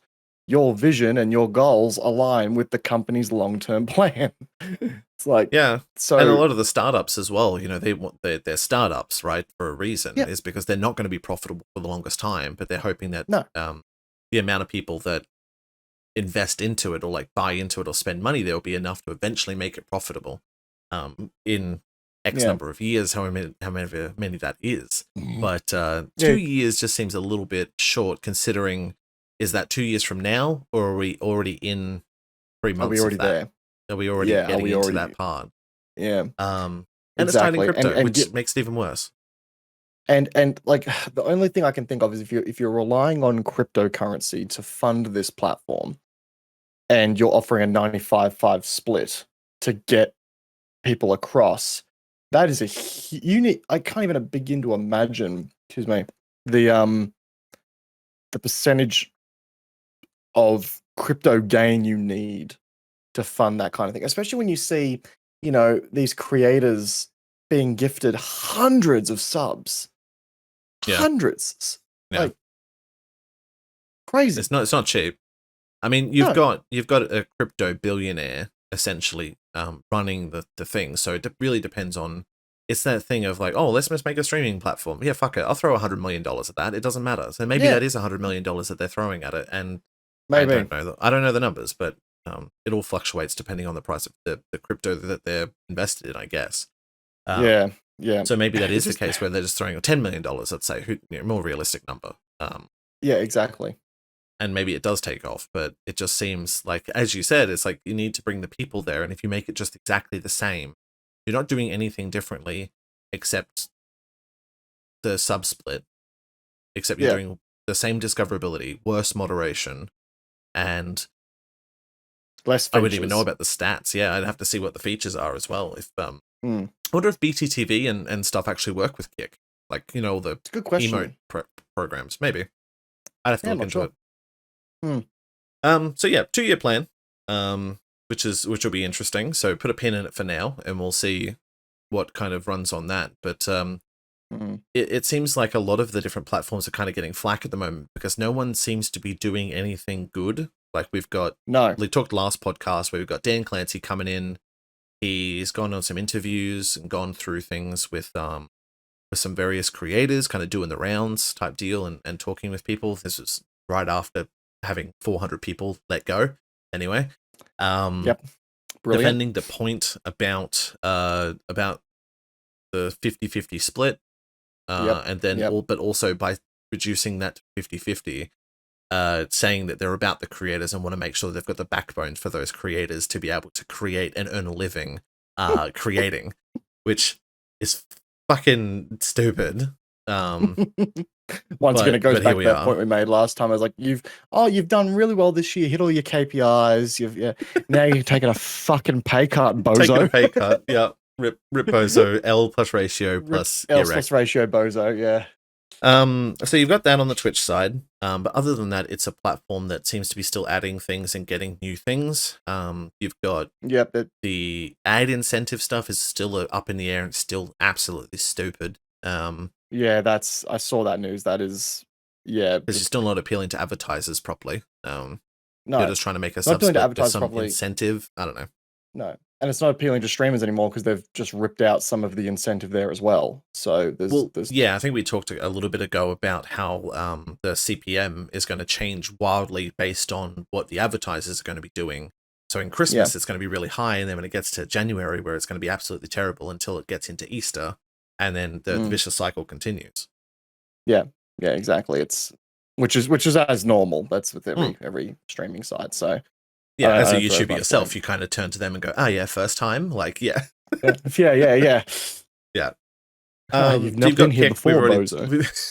S2: your vision and your goals align with the company's long-term plan. It's It's like,
S1: Yeah,
S2: so
S1: and a lot of the startups as well. You know, they want they're startups, right? For a reason,
S2: yeah,
S1: is because they're not going to be profitable for the longest time, but they're hoping that
S2: no,
S1: the amount of people that invest into it or like buy into it or spend money there will be enough to eventually make it profitable in X
S2: yeah,
S1: number of years, however many that is.
S2: Mhm.
S1: But
S2: yeah.
S1: 2 years just seems a little bit short, considering is that 2 years from now, or are we already in three
S2: Are we
S1: months of
S2: already
S1: that?
S2: there?
S1: Are we already
S2: Yeah, are
S1: getting
S2: we
S1: into
S2: already?
S1: that part?
S2: Yeah,
S1: And it's tied in
S2: exactly.
S1: crypto, which makes it even worse.
S2: And like the only thing I can think of is if you're relying on cryptocurrency to fund this platform, and you're offering a 95-5 split to get people across, that is a unique. I can't even begin to imagine. Excuse me. The the percentage of crypto gain you need to fund that kind of thing, especially when you see, these creators being gifted hundreds of subs,
S1: Yeah,
S2: hundreds,
S1: yeah.
S2: like crazy.
S1: It's not cheap. I mean, you've
S2: No,
S1: got a crypto billionaire essentially running the thing. So it really depends on. It's that thing of like, oh, let's just make a streaming platform. Yeah, fuck it. I'll throw $100 million at that. It doesn't matter. So maybe
S2: yeah,
S1: that is $100 million that they're throwing at it. And I
S2: maybe.
S1: don't know. I don't know the numbers, but it all fluctuates depending on the price of the crypto that they're invested in, I guess.
S2: Yeah, yeah.
S1: So maybe that
S2: It's
S1: is the
S2: just,
S1: case where they're just throwing $10 million. Let's say, more realistic number.
S2: yeah, exactly.
S1: And maybe it does take off, but it just seems like, as you said, it's like you need to bring the people there, and if you make it just exactly the same, you're not doing anything differently except the sub split, except you're
S2: Yeah.
S1: doing the same discoverability, worse moderation, and
S2: Less
S1: I wouldn't even know
S2: features.
S1: about the stats. Yeah, I'd have to see what the features are as well. If I
S2: Mm.
S1: wonder if BTTV and stuff actually work with Kick, like the
S2: It's a good
S1: emote
S2: question.
S1: programs. Maybe I'd have to
S2: Yeah, I'm
S1: look
S2: not
S1: into
S2: sure.
S1: it.
S2: Mm.
S1: So yeah, 2 year plan, which will be interesting. So put a pin in it for now, and we'll see what kind of runs on that. But
S2: Mm.
S1: it seems like a lot of the different platforms are kind of getting flack at the moment because no one seems to be doing anything good. Like
S2: No.
S1: we talked last podcast where we've got Dan Clancy coming in. He's gone on some interviews and gone through things with some various creators, kind of doing the rounds type deal and talking with people. This was right after having 400 people let go. Anyway,
S2: Yep. Brilliant.
S1: defending the point about the 50-50 split,
S2: Yep.
S1: and then
S2: Yep.
S1: but also by reducing that to 50-50, saying that they're about the creators and want to make sure they've got the backbone for those creators to be able to create and earn a living creating, which is fucking stupid.
S2: Once again, it goes
S1: but here
S2: back
S1: we
S2: to that
S1: are.
S2: point we made last time. I was like, you've done really well this year, hit all your KPIs. Now you're taking a fucking pay cut, bozo.
S1: Taking a pay cut. Yeah. Rip bozo. L plus ratio plus
S2: L
S1: erect.
S2: plus ratio, bozo. Yeah.
S1: So you've got that on the Twitch side. But other than that, it's a platform that seems to be still adding things and getting new things. You've got
S2: Yep.
S1: the ad incentive stuff is still up in the air and still absolutely stupid.
S2: Yeah, I saw that news. That is, yeah,
S1: Because you're still not appealing to advertisers properly. You're
S2: no,
S1: just trying to make a
S2: not doing to
S1: subsplit with
S2: advertise
S1: some
S2: properly.
S1: incentive. I don't know.
S2: No, and it's not appealing to streamers anymore because they've just ripped out some of the incentive there as well. So there's
S1: yeah, I think we talked a little bit ago about how the CPM is going to change wildly based on what the advertisers are going to be doing. So in Christmas, it's going to be really high, and then when it gets to January, where it's going to be absolutely terrible until it gets into Easter, and then the vicious cycle continues.
S2: Yeah, exactly. It's which is as normal. That's with every streaming site. So
S1: yeah, as a
S2: I don't
S1: YouTuber
S2: much
S1: yourself,
S2: point.
S1: you kind of turn to them and go, "Oh yeah, first time, like yeah,
S2: yeah.
S1: yeah."
S2: You've
S1: So
S2: never
S1: you've
S2: been
S1: got
S2: here
S1: Kick.
S2: before, bozo.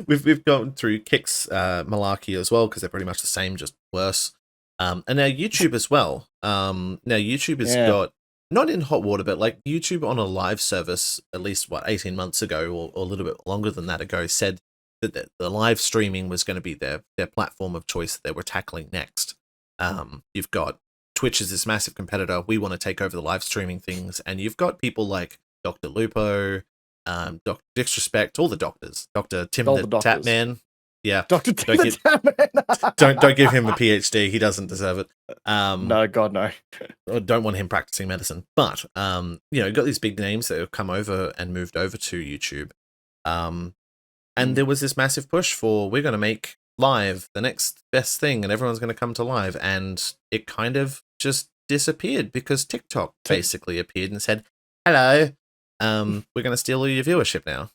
S1: We've gone through Kick's malarkey as well because they're pretty much the same, just worse. And now YouTube as well. Now YouTube has got not in hot water, but like YouTube on a live service at least 18 months ago or a little bit longer than that ago said that the live streaming was going to be their platform of choice that they were tackling next. You've got Twitch is this massive competitor. We want to take over the live streaming things, and you've got people like Dr. Lupo, Dr. Disrespect, all the doctors, Dr. Tim
S2: All
S1: the
S2: the doctors.
S1: Tatman. Yeah.
S2: Dr.
S1: Don't
S2: Tim
S1: give,
S2: the
S1: don't give him a PhD. He doesn't deserve it.
S2: No, God, no.
S1: I don't want him practicing medicine. But got these big names that have come over and moved over to YouTube. And there was this massive push for, we're going to make live the next best thing and everyone's going to come to live. And it kind of just disappeared because TikTok basically appeared and said, hello, we're going to steal all your viewership now.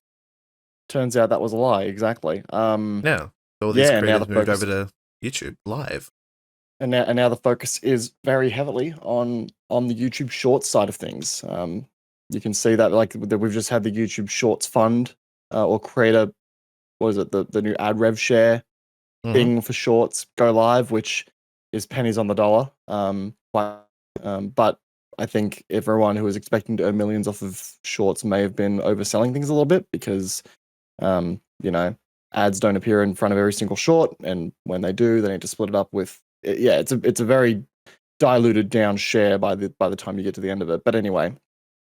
S2: Turns out that was a lie, exactly.
S1: Yeah. All these creators moved over to YouTube live.
S2: And now the focus is very heavily on the YouTube Shorts side of things. You can see that we've just had the YouTube Shorts Fund or creator, what is it, the new ad rev share thing for Shorts go live, which is pennies on the dollar. But I think everyone who was expecting to earn millions off of Shorts may have been overselling things a little bit because, ads don't appear in front of every single short, and when they do, they need to split it up with. It's a very diluted down share by the time you get to the end of it. But anyway,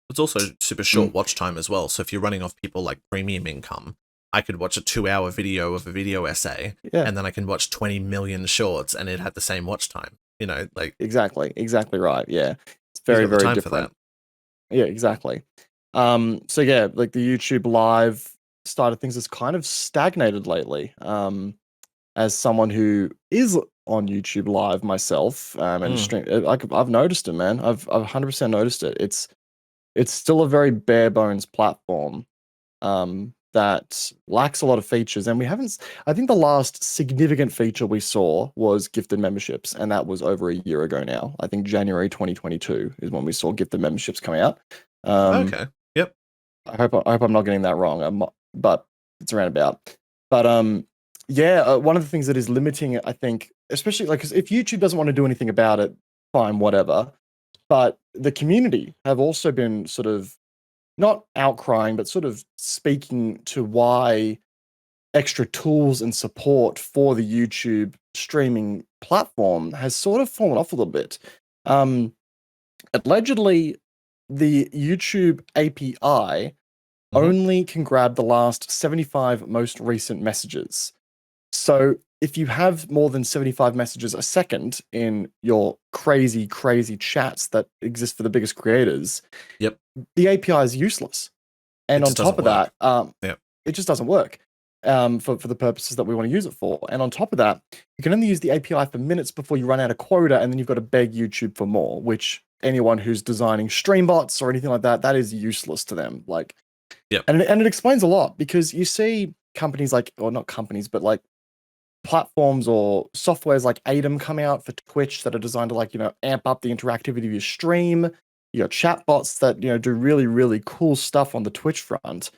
S1: it's also super short watch time as well. So if you're running off people like premium income, I could watch a 2-hour video of a video essay, and then I can watch 20 million shorts, and it had the same watch time.
S2: Exactly right. Yeah, it's very very different. Yeah, exactly. So yeah, like the YouTube Live side of things has kind of stagnated lately. As someone who is on YouTube Live myself, and stream, I've noticed it, man. I've 100% noticed it. It's still a very bare bones platform. That lacks a lot of features, and we haven't. I think the last significant feature we saw was gifted memberships, and that was over a year ago now. I think January 2022 is when we saw gifted memberships coming out.
S1: Okay. Yep.
S2: I hope I'm not getting that wrong. But it's around about. But one of the things that is limiting, I think, especially because if YouTube doesn't want to do anything about it, fine, whatever. But the community have also been sort of not outcrying, but sort of speaking to why extra tools and support for the YouTube streaming platform has sort of fallen off a little bit. Allegedly, the YouTube API only can grab the last 75 most recent messages. So if you have more than 75 messages a second in your crazy, crazy chats that exist for the biggest creators, the API is useless. And on top of that, it just doesn't work for the purposes that we want to use it for. And on top of that, you can only use the API for minutes before you run out of quota, and then you've got to beg YouTube for more, which anyone who's designing stream bots or anything like that, that is useless to them. And it explains a lot, because you see companies or not companies, but platforms or softwares like Atom come out for Twitch that are designed to amp up the interactivity of your stream. You got chatbots that do really, really cool stuff on the Twitch front.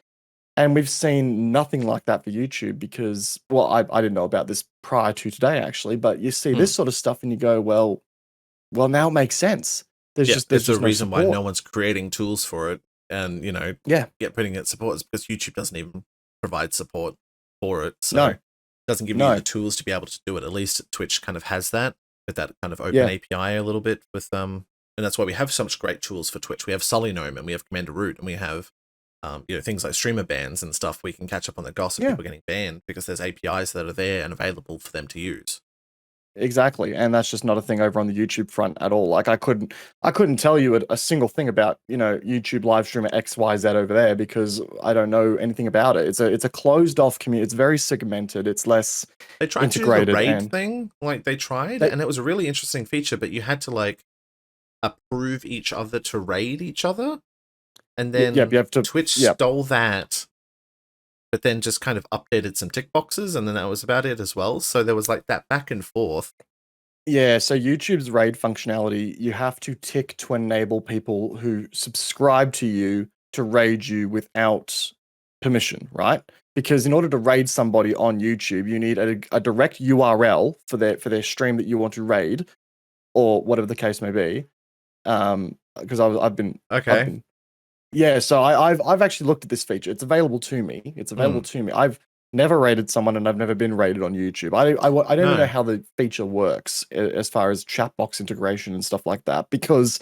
S2: And we've seen nothing like that for YouTube because, well, I didn't know about this prior to today, actually, but you see this sort of stuff and you go, well, now it makes sense. There's
S1: a reason why no one's creating tools for it and, putting it support is because YouTube doesn't even provide support for it. So it doesn't give you the tools to be able to do it. At least Twitch kind of has that, with that kind of open API a little bit with, and that's why we have so much great tools for Twitch. We have Solynome and we have CommanderRoot and we have things like streamer bans and stuff. We can catch up on the gossip of people getting banned because there's APIs that are there and available for them to use.
S2: Exactly, and that's just not a thing over on the YouTube front at all. I couldn't tell you a single thing about YouTube live streamer XYZ over there because I don't know anything about it. It's a closed off community. It's very segmented. It's less
S1: they tried
S2: integrated.
S1: To do the raid thing, and it was a really interesting feature, but you had to approve each other to raid each other, and then
S2: you have to,
S1: Twitch stole that. But then just kind of updated some tick boxes, and then that was about it as well. So there was that back and forth.
S2: Yeah, so YouTube's raid functionality, you have to tick to enable people who subscribe to you to raid you without permission, right? Because in order to raid somebody on YouTube, you need a direct URL for their stream that you want to raid, or whatever the case may be. Because I've been yeah, so I've actually looked at this feature. It's available to me. I've never rated someone, and I've never been rated on YouTube. I don't even know how the feature works as far as chat box integration and stuff like that. Because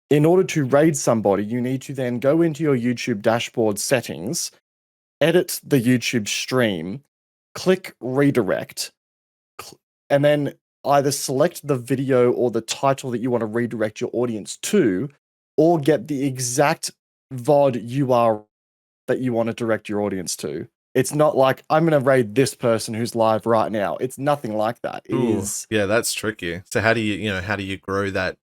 S2: in order to raid somebody, you need to then go into your YouTube dashboard settings, edit the YouTube stream, click redirect, and then either select the video or the title that you want to redirect your audience to, or get the exact VOD URL that you want to direct your audience to. It's not like I'm going to raid this person who's live right now. It's nothing like that. It is.
S1: Yeah, that's tricky. So how do you grow that?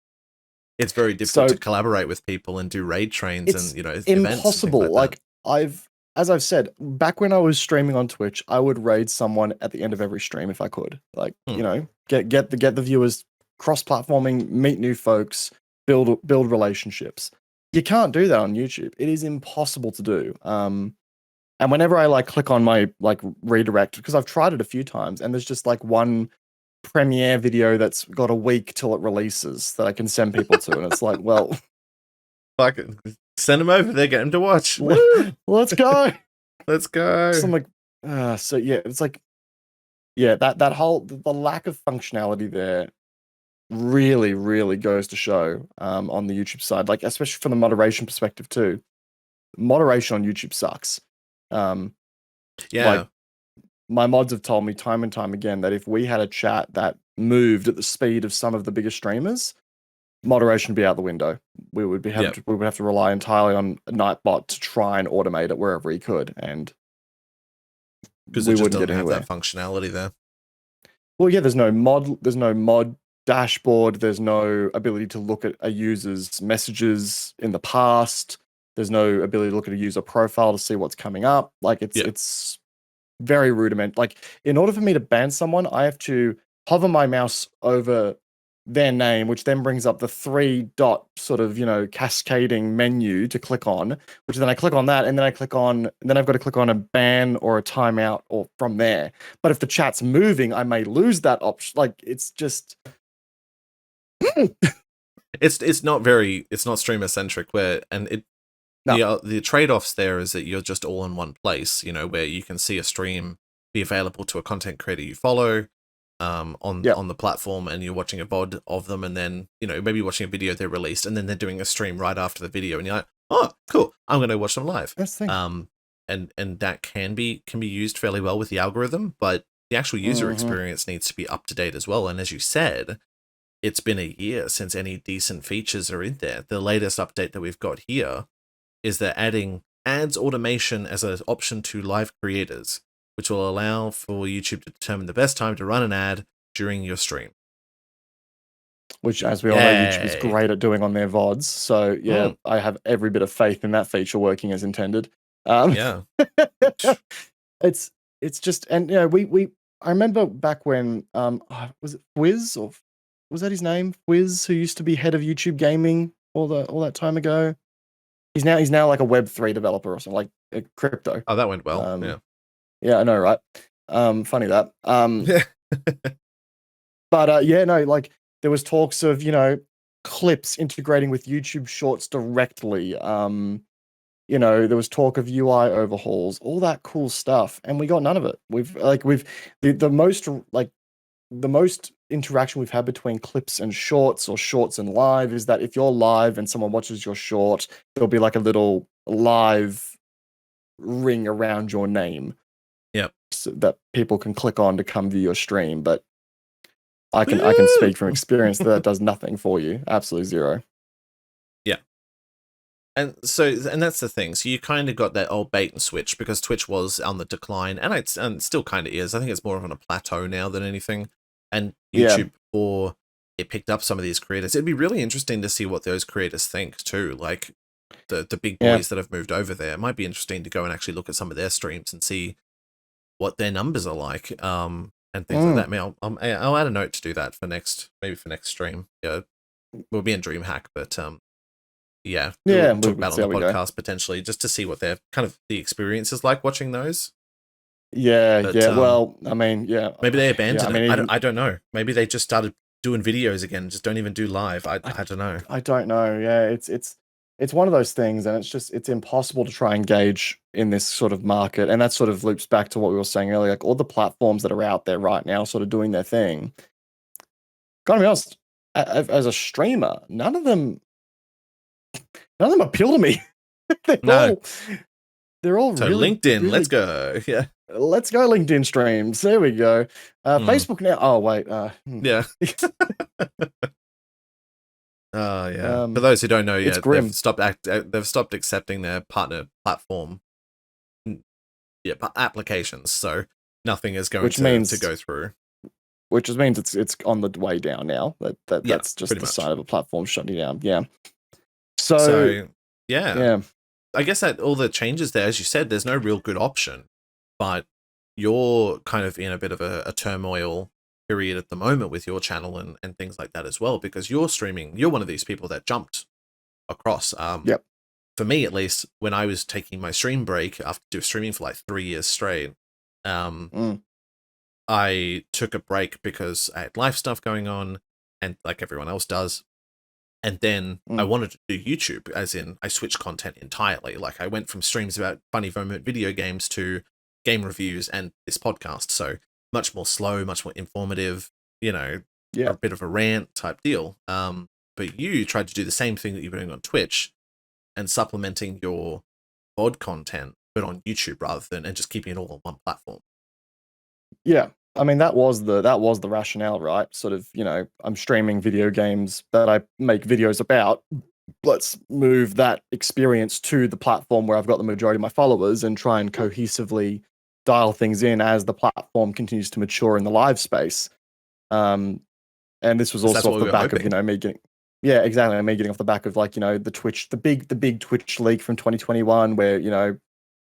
S1: It's very difficult to collaborate with people and do raid trains and,
S2: it's
S1: events
S2: impossible.
S1: and like
S2: as I've said, back when I was streaming on Twitch, I would raid someone at the end of every stream if I could. Like, get the viewers cross-platforming, meet new folks, build relationships. You can't do that on YouTube. It is impossible to do. And whenever I like click on my like redirect, because I've tried it a few times, and there's just like one premiere video that's got a week till it releases that I can send people to, and it's like, well,
S1: fuck it. Send them over there, get them to watch.
S2: Let's go.
S1: Let's go.
S2: So I'm like, so yeah, it's like, yeah, that whole the lack of functionality there really, really goes to show on the YouTube side, like especially from the moderation perspective too. Moderation on YouTube sucks. Like, my mods have told me time and time again that if we had a chat that moved at the speed of some of the bigger streamers, moderation would be out the window. We would have to rely entirely on a Nightbot to try and automate it wherever he could, and
S1: because we wouldn't get anywhere. Have that functionality there.
S2: Well, yeah, there's no mod dashboard. There's no ability to look at a user's messages in the past. There's no ability to look at a user profile to see what's coming up. Like it's very rudiment. Like, in order for me to ban someone, I have to hover my mouse over their name, which then brings up the 3-dot sort of, cascading menu to click on, which then I click on that, and then then I've got to click on a ban or a timeout or from there. But if the chat's moving, I may lose that option. Like, it's just
S1: it's not streamer centric the trade-offs there is that you're just all in one place, where you can see a stream be available to a content creator you follow on the platform, and you're watching a VOD of them, and then, maybe watching a video they released, and then they're doing a stream right after the video, and you're like, oh, cool, I'm going to watch them live.
S2: That's the thing.
S1: And that can be used fairly well with the algorithm, but the actual user experience needs to be up to date as well. And as you said, it's been a year since any decent features are in there. The latest update that we've got here is they're adding ads automation as an option to live creators, which will allow for YouTube to determine the best time to run an ad during your stream.
S2: Which, as we all know, YouTube is great at doing on their VODs. So, yeah, I have every bit of faith in that feature working as intended. It's just, and I remember back when was it Fwiz, or was that his name? Fwiz, who used to be head of YouTube gaming all that time ago. He's now like a Web3 developer or something, like a crypto.
S1: Oh, that went well.
S2: Yeah, I know, right? Funny that. But like there was talks of, clips integrating with YouTube Shorts directly. There was talk of UI overhauls, all that cool stuff, and we got none of it. The most interaction we've had between clips and shorts, or shorts and live, is that if you're live and someone watches your short, there'll be like a little live ring around your name.
S1: Yep.
S2: So that people can click on to come view your stream. But I can speak from experience that does nothing for you. Absolutely zero.
S1: Yeah. And that's the thing. So you kind of got that old bait and switch, because Twitch was on the decline, and it still kind of is. I think it's more of on a plateau now than anything. And YouTube, before it picked up some of these creators, it'd be really interesting to see what those creators think too. Like the big boys that have moved over there. It might be interesting to go and actually look at some of their streams and see what their numbers are like, and things like that. I'll add a note to do that for next stream. Yeah, we'll be in DreamHack, but we'll talk about on the podcast potentially, just to see what their kind of the experience is like watching those. Well, I mean, maybe they abandoned it. I don't know. Maybe they just started doing videos again, just don't even do live. I don't know.
S2: I don't know. Yeah, it's one of those things, and it's impossible to try and gauge in this sort of market. And that sort of loops back to what we were saying earlier, like all the platforms that are out there right now sort of doing their thing. Gotta be honest, as a streamer, none of them appeal to me. they're all
S1: So
S2: really
S1: LinkedIn,
S2: really,
S1: let's go. Yeah.
S2: let's go LinkedIn streams. There we go. Facebook now. Oh wait.
S1: Yeah. Oh yeah. For
S2: um,
S1: those who don't know
S2: it's
S1: yet,
S2: grim.
S1: they've stopped accepting their partner platform applications, so nothing is going
S2: Which
S1: to
S2: means
S1: go through.
S2: which just means it's on the way down now.
S1: Yeah,
S2: That's just
S1: pretty
S2: the
S1: much.
S2: sign of a platform shutting down. Yeah. So
S1: So yeah,
S2: yeah,
S1: I guess that all the changes there, as you said, there's no real good option, but you're kind of in a bit of a turmoil period at the moment with your channel and things like that as well, because you're streaming. You're one of these people that jumped across.
S2: yep.
S1: For me at least, when I was taking my stream break after doing streaming for like 3 years straight,
S2: Mm,
S1: I took a break because I had life stuff going on, and like everyone else does. And then I
S2: mm,
S1: wanted to do YouTube, as in I switched content entirely. Like I went from streams about funny moment video games to game reviews and this podcast. So much more slow, much more informative,
S2: yeah.
S1: a bit of a rant type deal. But you tried to do the same thing that you're doing on Twitch and supplementing your VOD content, but on YouTube rather than, and just keeping it all on one platform.
S2: Yeah. I mean, that was the rationale, right? Sort of, I'm streaming video games that I make videos about. Let's move that experience to the platform where I've got the majority of my followers and try and cohesively dial things in as the platform continues to mature in the live space. Um, and this was
S1: Because that's
S2: also
S1: what
S2: off
S1: we
S2: the
S1: were
S2: back of,
S1: hoping.
S2: me getting, yeah, exactly. Me getting off the back of like, the big Twitch leak from 2021 where,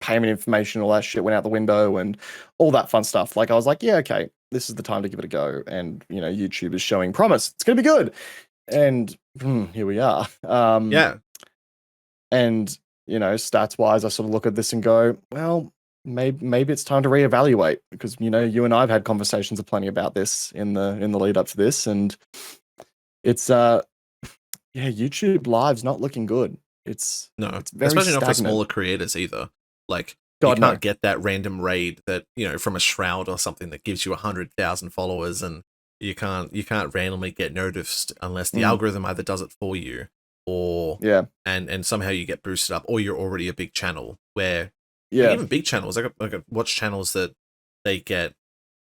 S2: payment information, all that shit went out the window and all that fun stuff. Like I was like, yeah, okay, this is the time to give it a go. And YouTube is showing promise. It's gonna be good. And here we are.
S1: Yeah.
S2: And stats wise, I sort of look at this and go, well, maybe it's time to reevaluate because you and I've had conversations aplenty about this in the lead up to this, and it's yeah, YouTube Live's not looking good.
S1: No,
S2: It's very
S1: especially not for
S2: stagnant.
S1: smaller creators either. Like you
S2: God no.
S1: can't get that random raid that, from a shroud or something that gives you 100,000 followers, and you can't randomly get noticed unless the
S2: Mm,
S1: algorithm either does it for you, or
S2: yeah,
S1: and somehow you get boosted up, or you're already a big channel where, like,
S2: yeah.
S1: even big channels, like watch channels that they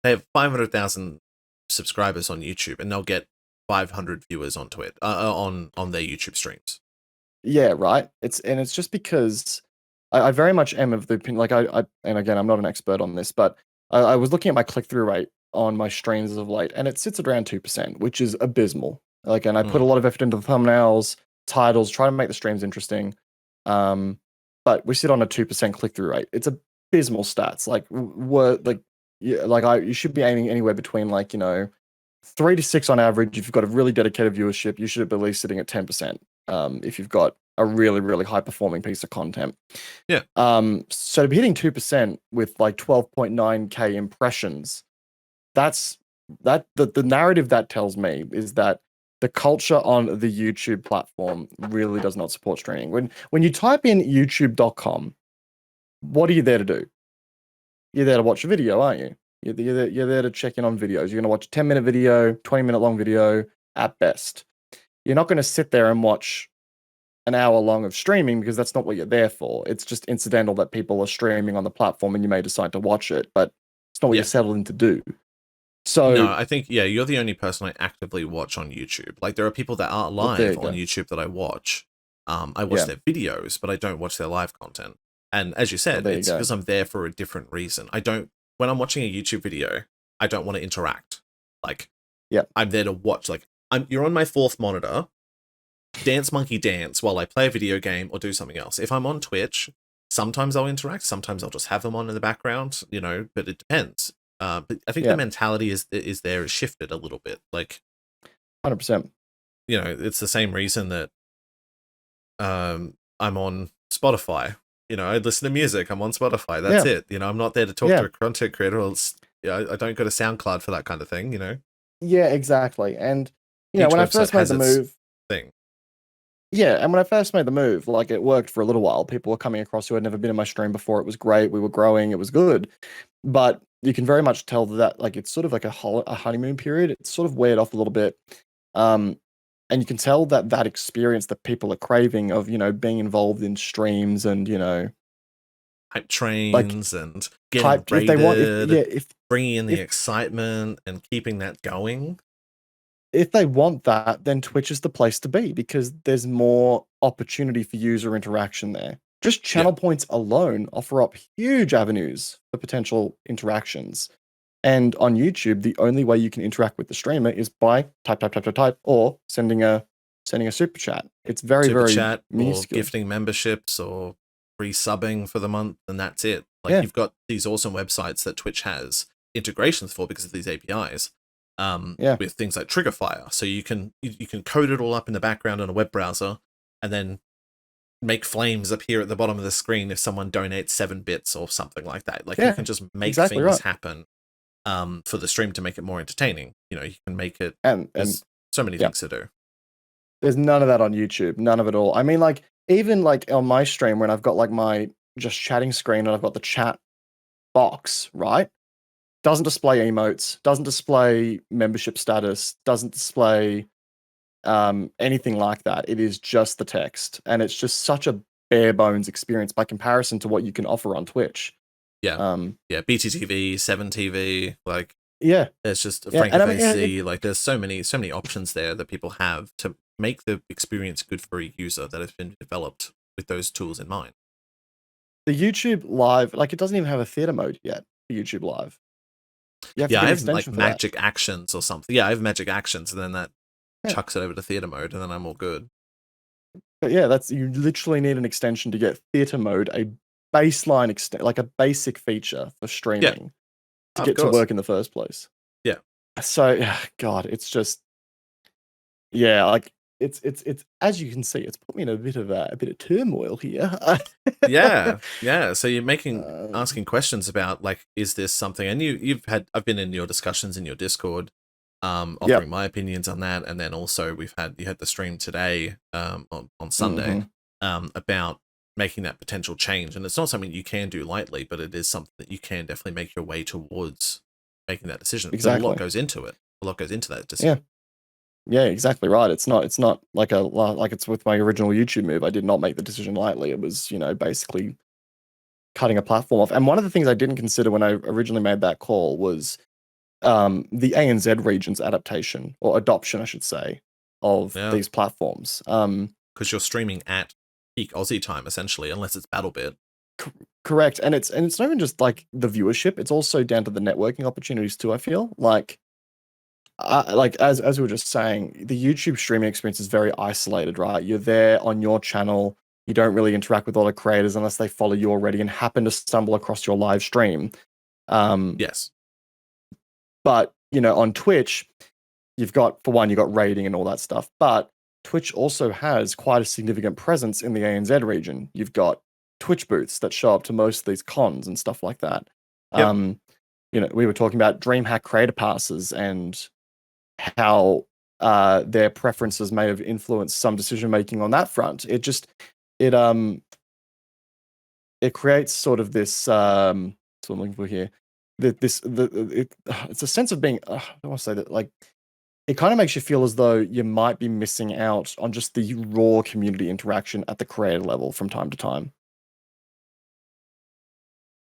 S1: have 500,000 subscribers on YouTube and they'll get 500 viewers on Twitch, on their YouTube streams.
S2: Yeah, right. It's just because I very much am of the opinion. Like and again, I'm not an expert on this, but I was looking at my click through rate on my streams as of late, and it sits at around 2%, which is abysmal. Like, and I put a
S1: Mm.
S2: lot of effort into the thumbnails, titles, try to make the streams interesting. Um, but we sit on a 2% click through rate. It's abysmal stats. Like, we're like, yeah, like you should be aiming anywhere between like 3 to 6 on average. If you've got a really dedicated viewership, you should be at least sitting at 10%. If you've got a really, really high performing piece of content.
S1: Yeah.
S2: So to be hitting 2% with like 12.9K impressions, that's the narrative that tells me is that the culture on the YouTube platform really does not support streaming. When you type in youtube.com, what are you there to do? You're there to watch a video, aren't you? You're there to check in on videos. You're going to watch a 10-minute video, 20-minute long video at best. You're not going to sit there and watch an hour long of streaming because that's not what you're there for. It's just incidental that people are streaming on the platform and you may decide to watch it, but it's not what
S1: Yeah.
S2: you're settled in to do.
S1: No,
S2: So,
S1: I think, yeah, you're the only person I actively watch on YouTube. Like, there are people that are
S2: well, there
S1: live
S2: you
S1: on
S2: go.
S1: YouTube that I watch. I watch
S2: Yeah,
S1: their videos, but I don't watch their live content. And as you
S2: well,
S1: said,
S2: there you
S1: it's
S2: go.
S1: because I'm there for a different reason. When I'm watching a YouTube video, I don't want to interact. Like,
S2: Yeah,
S1: I'm there to watch. Like, you're on my fourth monitor, dance monkey dance while I play a video game or do something else. If I'm on Twitch, sometimes I'll interact, sometimes I'll just have them on in the background, but it depends. But I think the
S2: yeah,
S1: mentality is shifted a little bit. Like,
S2: 100%.
S1: it's the same reason that I'm on Spotify. I listen to music. I'm on Spotify. That's
S2: Yeah,
S1: it. I'm not there to talk to
S2: yeah,
S1: a content creator. Or I don't go to SoundCloud for that kind of thing.
S2: yeah, exactly. And,
S1: Each
S2: when I
S1: website
S2: first made
S1: has
S2: the
S1: its
S2: move,
S1: thing.
S2: yeah, and when I first made the move, like it worked for a little while. People were coming across who had never been in my stream before. It was great. We were growing. It was good. But you can very much tell that like it's sort of like a honeymoon period. It's sort of weared off a little bit. Um, and you can tell that experience that people are craving of, being involved in streams and,
S1: hype trains and getting
S2: hype,
S1: rated,
S2: if they want, if
S1: bringing in the
S2: if
S1: excitement and keeping that going.
S2: if they want that, then Twitch is the place to be because there's more opportunity for user interaction there. Just channel points alone offer up huge avenues for potential interactions. And on YouTube, the only way you can interact with the streamer is by type, or sending a super chat. It's very,
S1: Super
S2: very
S1: chat or
S2: minuscule.
S1: gifting memberships or resubbing for the month, and that's it. Like you've got these awesome websites that Twitch has integrations for because of these APIs. With things like Triggerfire, so you can code it all up in the background on a web browser, and then make flames appear at the bottom of the screen if someone donates 7 bits or something like that. Like you can just make things happen for the stream to make it more entertaining. You know, you can make it, and there's so many things to do.
S2: There's none of that on YouTube, none of it all. I mean, like even like on my stream when I've got like my just chatting screen and I've got the chat box, right? Doesn't display emotes, doesn't display membership status, doesn't display anything like that. It is just the text, and it's just such a bare bones experience by comparison to what you can offer on Twitch.
S1: BTTV, 7TV, like there's just Frank like there's so many options there that people have to make the experience good for a user that has been developed with those tools in mind.
S2: The YouTube Live, like it doesn't even have a theater mode yet. The YouTube Live.
S1: I have like magic actions or something. I have magic actions, and then that chucks it over to theater mode, and then I'm all good.
S2: But you literally need an extension to get theater mode, a baseline like a basic feature for streaming to get to work in the first place. So God, it's just like it's as you can see, it's put me in a bit of turmoil here.
S1: So you're asking questions about like, is this something? And I've been in your discussions in your Discord, offering my opinions on that, and then also you had the stream today on Sunday about making that potential change. And it's not something you can do lightly, but it is something that you can definitely make your way towards making that decision.
S2: Exactly.
S1: A lot goes into it. A lot goes into that decision.
S2: Yeah, exactly right. It's not like it's with my original YouTube move. I did not make the decision lightly. It was, basically cutting a platform off. And one of the things I didn't consider when I originally made that call was the ANZ region's adaptation or adoption, I should say, of these platforms.
S1: Because you're streaming at peak Aussie time, essentially, unless it's BattleBit.
S2: Correct. And it's not even just like the viewership, it's also down to the networking opportunities too, I feel. Like as we were just saying, the YouTube streaming experience is very isolated, right? You're there on your channel. You don't really interact with other creators unless they follow you already and happen to stumble across your live stream.
S1: Yes.
S2: But, on Twitch, you've got rating and all that stuff. But Twitch also has quite a significant presence in the ANZ region. You've got Twitch booths that show up to most of these cons and stuff like that. We were talking about DreamHack creator passes and how their preferences may have influenced some decision making on that front. It creates sort of this what I'm looking for here. It's a sense of being I don't want to say that, like, it kind of makes you feel as though you might be missing out on just the raw community interaction at the creator level from time to time.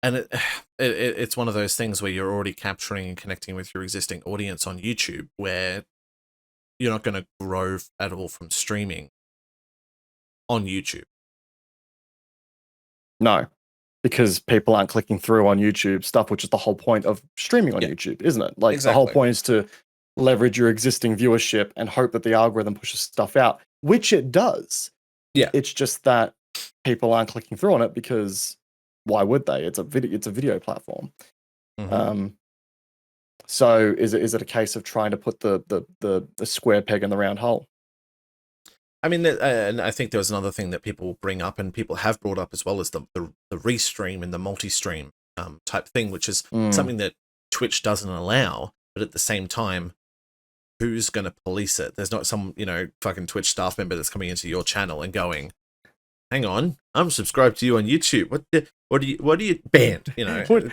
S1: And it's one of those things where you're already capturing and connecting with your existing audience on YouTube, where you're not going to grow at all from streaming on YouTube.
S2: No, because people aren't clicking through on YouTube stuff, which is the whole point of streaming on YouTube, isn't it? Like the whole point is to leverage your existing viewership and hope that the algorithm pushes stuff out, which it does.
S1: Yeah.
S2: It's just that people aren't clicking through on it because why would they? It's a video platform. So is it a case of trying to put the square peg in the round hole?
S1: I mean, and I think there was another thing that people bring up and people have brought up as well as the restream and the multi-stream type thing, which is something that Twitch doesn't allow, but at the same time, who's going to police it? There's not some, fucking Twitch staff member that's coming into your channel and going, hang on, I'm subscribed to you on YouTube. What do you banned?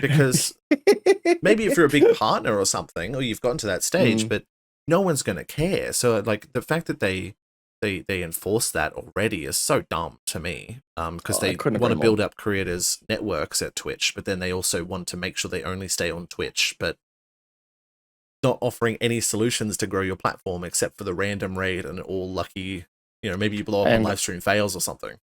S1: Because maybe if you're a big partner or something, or you've gotten to that stage, but no one's going to care. So like the fact that they they enforce that already is so dumb to me. Because they
S2: couldn't
S1: want
S2: agree
S1: to build
S2: more.
S1: up creators' networks at Twitch, but then they also want to make sure they only stay on Twitch, but not offering any solutions to grow your platform except for the random raid and all lucky, maybe you blow up and live stream fails or something.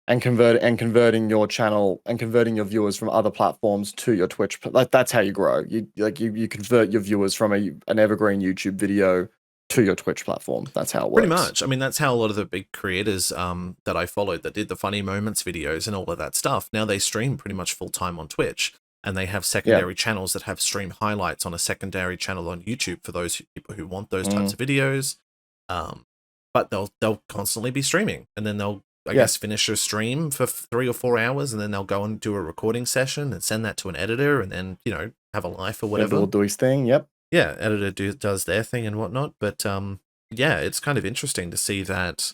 S2: And converting your channel and converting your viewers from other platforms to your Twitch. Like that's how you grow. You convert your viewers from an evergreen YouTube video to your Twitch platform. That's how it works.
S1: Pretty much. I mean, that's how a lot of the big creators that I followed that did the funny moments videos and all of that stuff, now they stream pretty much full time on Twitch, and they have secondary channels that have stream highlights on a secondary channel on YouTube for those people who want those types of videos. But they'll constantly be streaming, and then they'll I guess finish a stream for 3 or 4 hours, and then they'll go and do a recording session and send that to an editor, and then have a life or whatever.
S2: Will do his thing. Yep.
S1: Yeah, editor does their thing and whatnot. But yeah, it's kind of interesting to see that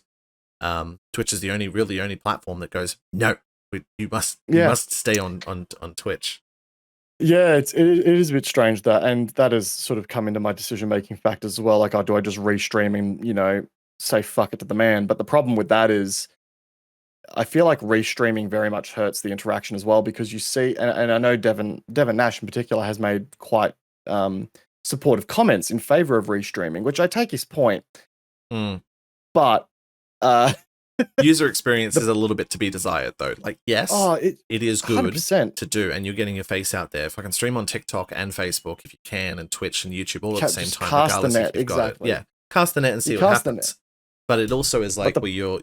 S1: Twitch is the only platform that goes, no, you must stay on Twitch.
S2: Yeah, it is a bit strange that, and that has sort of come into my decision making factors as well. Like, do I just restream and say fuck it to the man? But the problem with that is, I feel like restreaming very much hurts the interaction as well, because you see, and I know Devin Nash in particular has made quite supportive comments in favor of restreaming, which I take his point. But
S1: user experience is a little bit to be desired, though. Like, yes, it is good
S2: 100%.
S1: to do, and you're getting your face out there. If I can stream on TikTok and Facebook, if you can, and Twitch and YouTube all at the same time,
S2: cast the
S1: regardless
S2: net,
S1: if you've
S2: exactly.
S1: got it. Yeah, cast the net and see what happens. But it also is like where your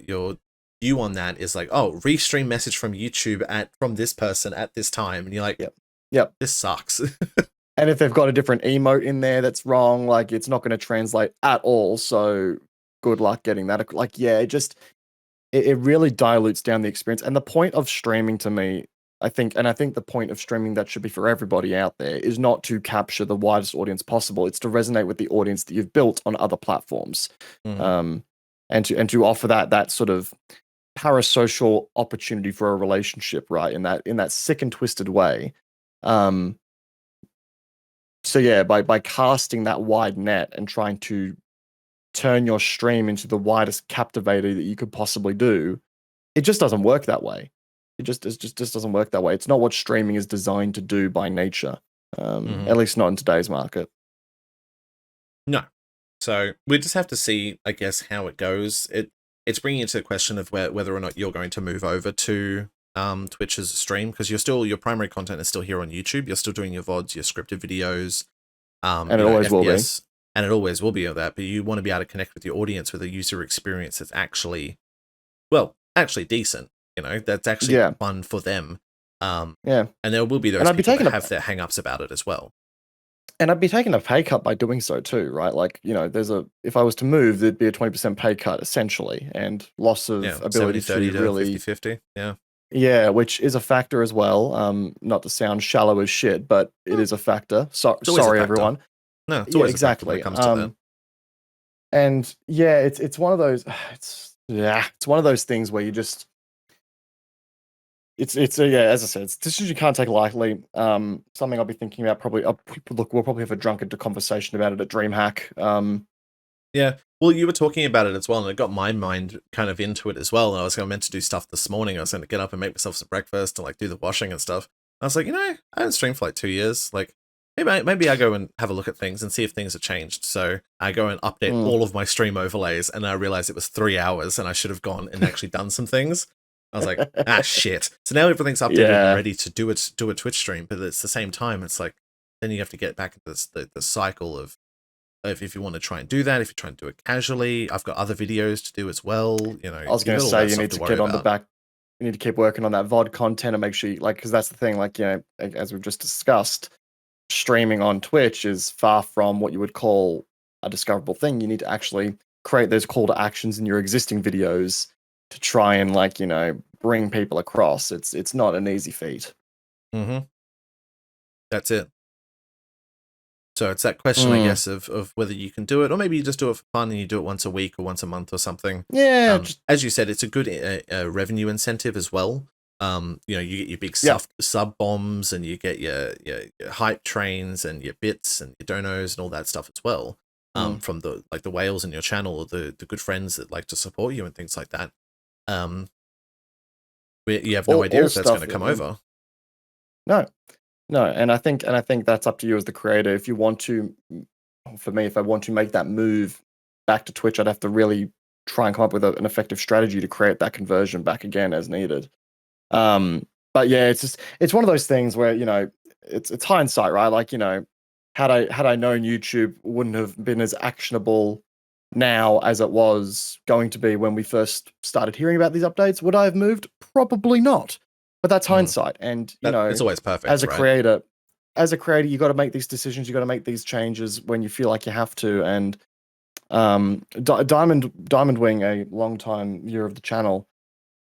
S1: view on that is like, oh, restream message from YouTube from this person at this time, and you're like,
S2: yep,
S1: this sucks.
S2: And if they've got a different emote in there that's wrong, like it's not going to translate at all. So good luck getting that. Like, yeah, it really dilutes down the experience. And the point of streaming to me, I think the point of streaming that should be for everybody out there is not to capture the widest audience possible. It's to resonate with the audience that you've built on other platforms. And to offer that sort of parasocial opportunity for a relationship, right? In that sick and twisted way. So yeah, by casting that wide net and trying to turn your stream into the widest captivator that you could possibly do, it just doesn't work that way. It just doesn't work that way. It's not what streaming is designed to do by nature, at least not in today's market.
S1: No. So we just have to see, I guess, how it goes. It's bringing into the question of whether or not you're going to move over to Twitch as a stream, because your primary content is still here on YouTube. You're still doing your VODs, your scripted videos,
S2: and it always will be.
S1: And it always will be of that, but you want to be able to connect with your audience with a user experience that's actually decent. That's actually fun for them. And there will be those people that have their hang-ups about it as well.
S2: And I'd be taking a pay cut by doing so too, right? Like, if I was to move, there'd be a 20% pay cut essentially, and loss of ability
S1: 70-30
S2: to really
S1: 50-50. Yeah.
S2: Yeah, which is a factor as well. Not to sound shallow as shit, but it is a factor. Sorry, everyone.
S1: No, it's always exactly when it comes to that.
S2: And yeah, it's one of those. It's one of those things where you just. As I said, it's decisions you can't take lightly. Something I'll be thinking about probably. We'll probably have a drunken conversation about it at DreamHack.
S1: Yeah, well, you were talking about it as well, and it got my mind kind of into it as well. And I was meant to do stuff this morning. I was going to get up and make myself some breakfast and like do the washing and stuff. I was like, I haven't streamed for like 2 years. Like, maybe I go and have a look at things and see if things have changed. So I go and update all of my stream overlays, and I realized it was 3 hours, and I should have gone and actually done some things. I was like, shit. So now everything's updated and ready to do a Twitch stream, but at the same time, it's like, then you have to get back into the cycle of if you want to try and do that, if you're trying to do it casually. I've got other videos to do as well.
S2: I was going to say, you need to get on the back. You need to keep working on that VOD content and make sure because that's the thing, as we've just discussed, streaming on Twitch is far from what you would call a discoverable thing. You need to actually create those call to actions in your existing videos to try and bring people across. It's not an easy feat.
S1: That's it. So it's that question, I guess, of whether you can do it, or maybe you just do it for fun and you do it once a week or once a month or something.
S2: Yeah.
S1: As you said, it's a good revenue incentive as well. You get your big sub bombs, and you get your hype trains and your bits and your donos and all that stuff as well. from the whales in your channel, or the good friends that like to support you and things like that. You have no idea if that's going to come over.
S2: No, and I think that's up to you as the creator. If you want to, for me, if I want to make that move back to Twitch, I'd have to really try and come up with an effective strategy to create that conversion back again as needed. But yeah, it's one of those things where, you know, it's hindsight, right? Like, you know, had I known YouTube wouldn't have been as actionable now as it was going to be when we first started hearing about these updates, would I have moved? Probably not. But that's hindsight. And you know,
S1: it's always perfect.
S2: As a
S1: right?
S2: creator, you got to make these decisions. You got to make these changes when you feel like you have to. And Diamond Wing, a long-time viewer of the channel,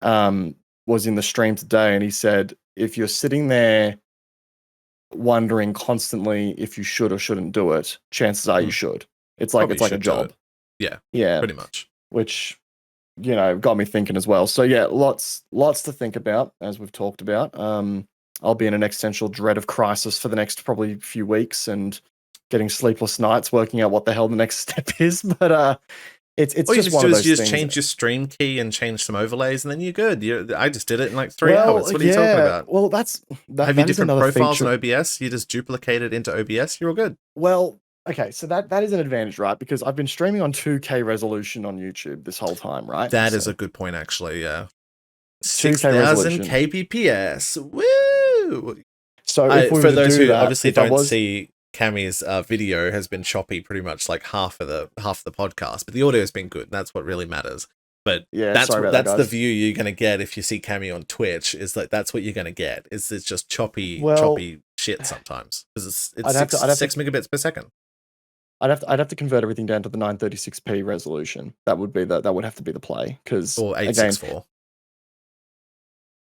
S2: was in the stream today, and he said, if you're sitting there wondering constantly if you should or shouldn't do it, chances are you should. It's like a job.
S1: Yeah, pretty much.
S2: Which, you know, got me thinking as well. So yeah, lots to think about, as we've talked about. I'll be in an existential dread of crisis for the next probably few weeks, and getting sleepless nights working out what the hell the next step is. But it's just one of those things. You just
S1: change your stream key and change some overlays, and then you're good. I just did it in like 3 hours. What are you talking about?
S2: Well, have
S1: you different profiles in OBS? You just duplicate it into OBS. You're all good.
S2: Well, okay, so that is an advantage, right? Because I've been streaming on 2K resolution on YouTube this whole time, right?
S1: That is a good point, actually. Yeah,
S2: 6,000
S1: kbps. Woo!
S2: So for
S1: those who obviously don't see, Cami's video has been choppy pretty much like half the podcast, but the audio has been good. And that's what really matters. But
S2: yeah,
S1: that's the view you're gonna get if you see Cami on Twitch. Is like that's what you're gonna get. It's just choppy shit sometimes, because it's 6 megabits per second.
S2: I'd have to convert everything down to the 936p resolution. That would have to be the play, because
S1: or 864.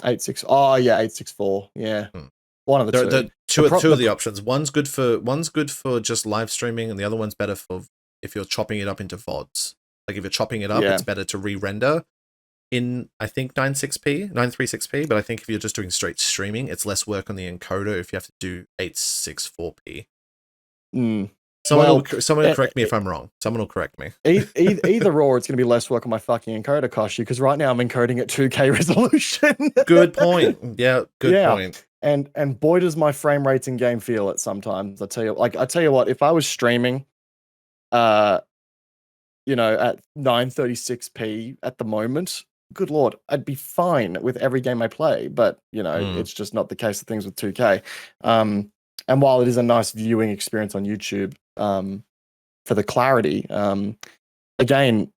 S2: 864. Yeah. One of the two. Two of the options. One's good for just live streaming, and the other one's better for if you're chopping it up into VODs. Like if you're chopping it up, it's better to re-render in, I think, 936p. But I think if you're just doing straight streaming, it's less work on the encoder if you have to do 864p. Someone will correct me if I'm wrong. Someone will correct me. Either or, it's going to be less work on my fucking encoder, Kochie, because right now I'm encoding at 2K resolution.
S1: Good point. Yeah, good point.
S2: And boy, does my frame rates in game feel it sometimes. I tell you what, if I was streaming, you know, at 936p at the moment, good lord, I'd be fine with every game I play. But you know, it's just not the case of things with 2K. And while it is a nice viewing experience on YouTube, for the clarity, again,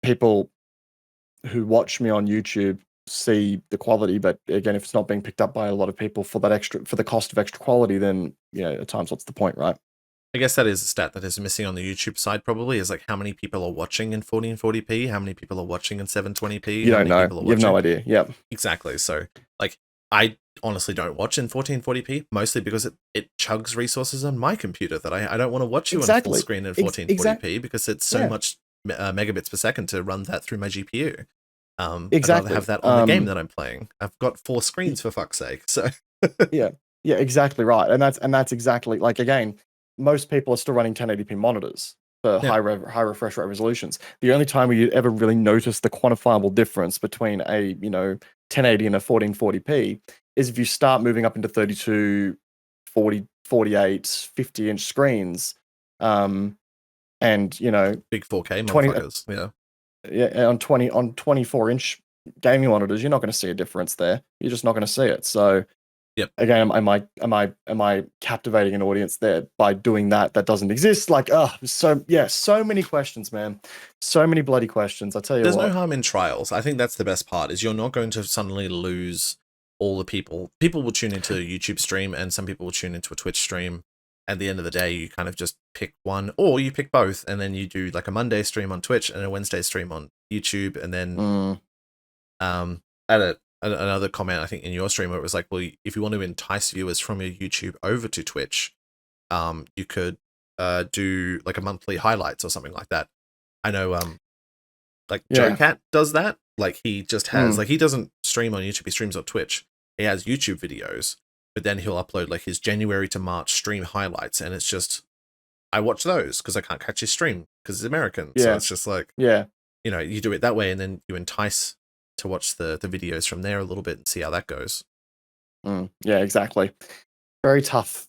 S2: people who watch me on YouTube see the quality, but again, if it's not being picked up by a lot of people for the cost of extra quality, then you know, at times, what's the point, right?
S1: I guess that is a stat that is missing on the YouTube side, probably, is like how many people are watching in 1440p, how many people are watching in 720p.
S2: You don't know. You have no idea. Yep.
S1: Exactly. So, like, I honestly don't watch in 1440p, mostly because it chugs resources on my computer that I don't want to watch you on full screen in 1440p because it's so much megabits per second to run that through my GPU. I'd rather have that on the game that I'm playing. I've got 4 screens, for fuck's sake. So
S2: yeah, exactly right. And that's exactly, like, again, most people are still running 1080p monitors for high refresh rate resolutions. The only time you ever really notice the quantifiable difference between a 1080 and a 1440p is if you start moving up into 32, 40, 48, 50-inch screens, and you know,
S1: big 4K motherfuckers.
S2: On 24-inch gaming monitors, you're not going to see a difference there. You're just not going to see it. So, again, am I captivating an audience there by doing that doesn't exist? Like, so many questions, man. So many bloody questions. I tell you,
S1: there's no harm in trials. I think that's the best part. Is you're not going to suddenly lose all the people. People will tune into a YouTube stream, and some people will tune into a Twitch stream. At the end of the day, you kind of just pick one, or you pick both, and then you do like a Monday stream on Twitch and a Wednesday stream on YouTube, and then another comment, I think, in your stream where it was like, well, if you want to entice viewers from your YouTube over to Twitch, you could do like a monthly highlights or something like that. I know like Joe Cat does that. Like he just has like, he doesn't stream on YouTube, he streams on Twitch. He has YouTube videos, but then he'll upload like his January to March stream highlights, and it's just, I watch those because I can't catch his stream because it's American. So
S2: Yeah.
S1: it's just like,
S2: Yeah.
S1: you know, you do it that way, and then you entice to watch the videos from there a little bit and see how that goes.
S2: Yeah, exactly. Very tough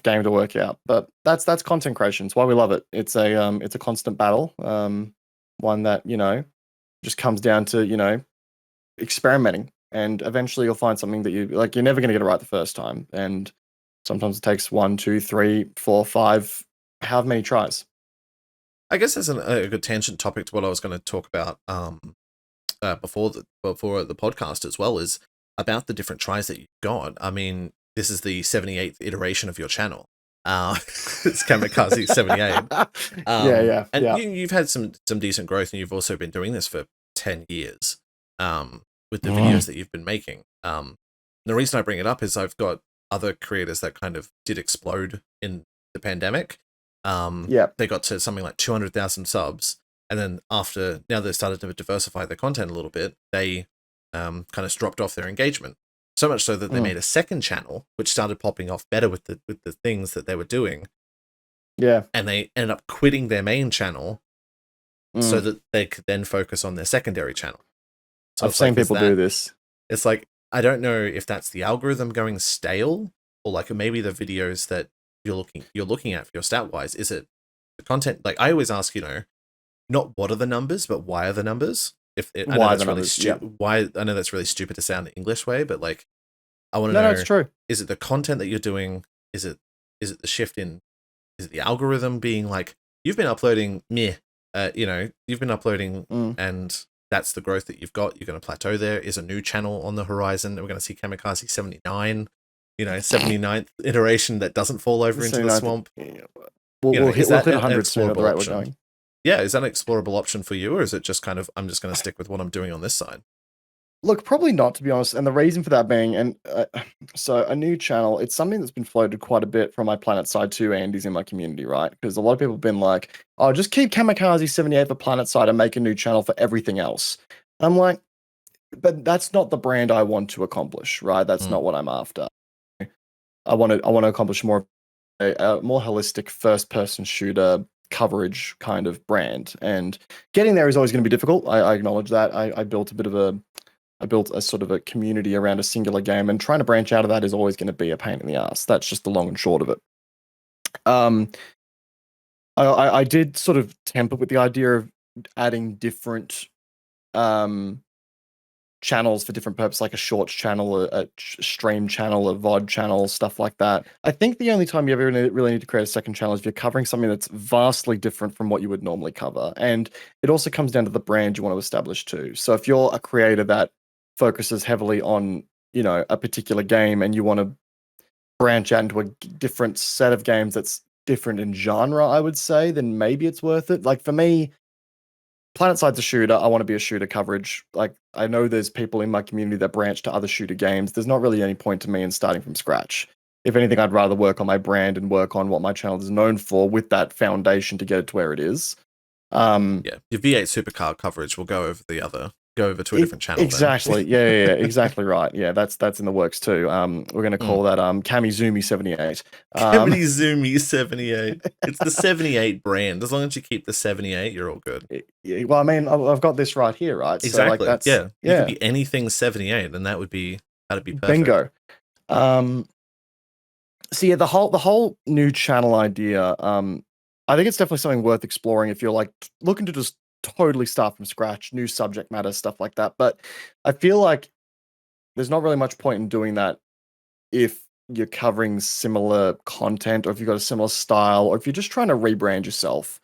S2: game to work out. But that's content creation. It's why we love it. It's a constant battle. One that, you know, just comes down to, you know, experimenting, and eventually you'll find something that you like. You're never going to get it right the first time, and sometimes it takes 1, 2, 3, 4, 5, however many tries.
S1: I guess that's a good tangent topic to what I was going to talk about before the podcast as well, is about the different tries that you've got. I mean, this is the 78th iteration of your channel. It's Kamikaze 78.
S2: Yeah.
S1: And you've had some decent growth, and you've also been doing this for 10 years with the videos that you've been making. The reason I bring it up is I've got other creators that kind of did explode in the pandemic. They got to something like 200,000 subs, and then now they've started to diversify their content a little bit, they kind of dropped off their engagement. So much so that they made a second channel, which started popping off better with the things that they were doing.
S2: Yeah.
S1: And they ended up quitting their main channel so that they could then focus on their secondary channel. So
S2: I've seen people do this.
S1: It's like, I don't know if that's the algorithm going stale, or like maybe the videos that you're looking at for your stat wise. Is it the content? Like, I always ask, you know, not what are the numbers, but why are the numbers? I know that's really stupid to sound the English way, but like, I want to know.
S2: No, it's true.
S1: Is it the content that you're doing? Is it the shift in? Is it the algorithm being like, you've been uploading you've been uploading and that's the growth that you've got. You're going to plateau there. Is a new channel on the horizon? We're going to see Kamikaze 79, 79th iteration that doesn't fall over into the swamp.
S2: We'll hit 100 soon at the rate we're going.
S1: Yeah, is that an explorable option for you, or is it just kind of, I'm just going to stick with what I'm doing on this side?
S2: Look, probably not, to be honest. And the reason for that being, so a new channel, it's something that's been floated quite a bit from my Planet Side 2 Andy's in my community, right? Because a lot of people have been like, oh, just keep Kamikaze 78 for Planet Side and make a new channel for everything else. I'm like, but that's not the brand I want to accomplish, right? That's not what I'm after. I want to accomplish more a more holistic first-person shooter coverage kind of brand. And getting there is always going to be difficult. I acknowledge that. I built a sort of a community around a singular game, and trying to branch out of that is always going to be a pain in the ass. That's just the long and short of it. I did sort of temper with the idea of adding different channels for different purposes, like a shorts channel, a stream channel, a VOD channel, stuff like that. I think the only time you ever really need to create a second channel is if you're covering something that's vastly different from what you would normally cover. And it also comes down to the brand you want to establish too. So if you're a creator that focuses heavily on, a particular game, and you want to branch out into a different set of games that's different in genre, I would say, then maybe it's worth it. Like for me, PlanetSide's a shooter. I want to be a shooter coverage. Like, I know there's people in my community that branch to other shooter games. There's not really any point to me in starting from scratch. If anything, I'd rather work on my brand and work on what my channel is known for with that foundation to get it to where it is.
S1: Your V8 supercar coverage will go over to a different channel.
S2: Exactly. Yeah, exactly right. Yeah, that's in the works too. We're going to call that Kamizumi 78.
S1: Kamizumi 78. It's the 78 brand. As long as you keep the 78, you're all good.
S2: Well, I mean, I've got this right here, right?
S1: Exactly.
S2: So, like,
S1: You could be anything 78, and that'd be perfect.
S2: Bingo. So yeah, the whole new channel idea, I think it's definitely something worth exploring if you're like looking to just totally start from scratch, new subject matter, stuff like that. But I feel like there's not really much point in doing that if you're covering similar content, or if you've got a similar style, or if you're just trying to rebrand yourself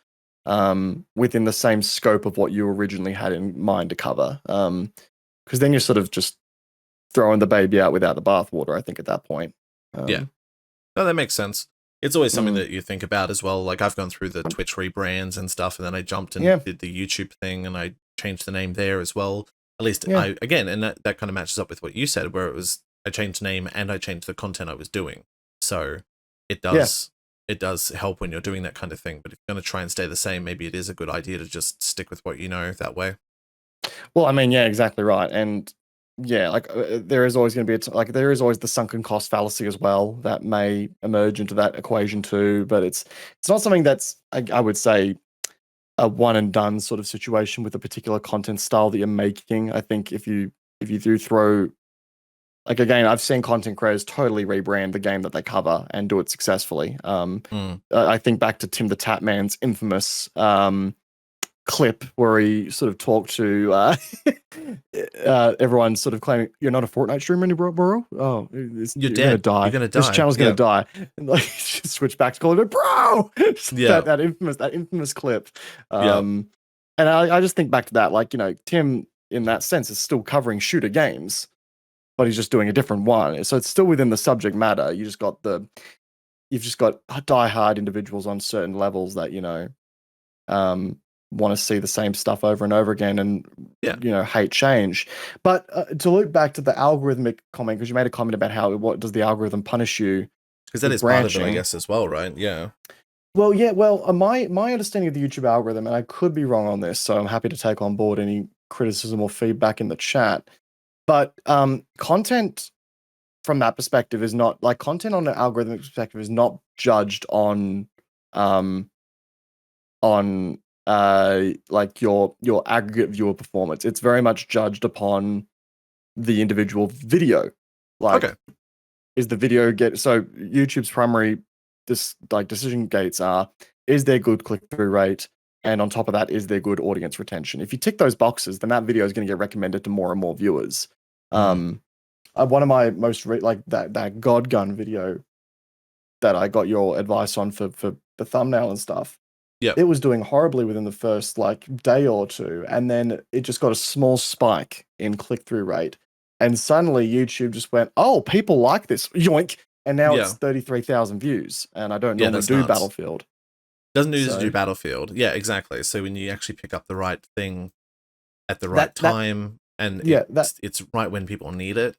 S2: within the same scope of what you originally had in mind to cover. Because then you're sort of just throwing the baby out without the bathwater, I think, at that point.
S1: Yeah. No, that makes sense. It's always something that you think about as well. Like, I've gone through the Twitch rebrands and stuff, and then I jumped and did the YouTube thing, and I changed the name there as well. At least and that kind of matches up with what you said, where it was, I changed the name and I changed the content I was doing. So it does help when you're doing that kind of thing. But if you're going to try and stay the same, maybe it is a good idea to just stick with what you know that way.
S2: Well, I mean, yeah, exactly right. And yeah, like there is always going to be there is always the sunken cost fallacy as well that may emerge into that equation too. But it's not something that's, I would say, one and done sort of situation with a particular content style that you're making. I think if you do throw, like, again, I've seen content creators totally rebrand the game that they cover and do it successfully. I think back to Tim the Tatman's infamous clip where he sort of talked to everyone sort of claiming, you're not a Fortnite streamer anymore, bro. Oh, you're
S1: dead.
S2: gonna die.
S1: You're gonna die.
S2: This channel's gonna die. And like switch back to calling it, bro.
S1: Yeah.
S2: that infamous clip. And I just think back to that, like, you know, Tim in that sense is still covering shooter games, but he's just doing a different one. So it's still within the subject matter. You've just got diehard individuals on certain levels that, you know, want to see the same stuff over and over again and, you know, hate change. But to loop back to the algorithmic comment, because you made a comment about how, what does the algorithm punish you?
S1: Because that is branching part of it, I guess, as well, right? Yeah.
S2: Well, yeah. Well, my understanding of the YouTube algorithm, and I could be wrong on this, so I'm happy to take on board any criticism or feedback in the chat. But content from that perspective is not, like, content on an algorithmic perspective is not judged on like your aggregate viewer performance. It's very much judged upon the individual video. Like, is the video so YouTube's primary decision gates are, is there good click-through rate? And on top of that, is there good audience retention? If you tick those boxes, then that video is going to get recommended to more and more viewers. One of my most like that God Gun video that I got your advice on for the thumbnail and stuff.
S1: Yeah,
S2: it was doing horribly within the first like day or two, and then it just got a small spike in click-through rate, and suddenly YouTube just went, "Oh, people like this, yoink!" And now it's 33,000 views, and I don't normally do Battlefield.
S1: Doesn't usually do Battlefield. Yeah, exactly. So when you actually pick up the right thing at the right time, and it's right when people need it.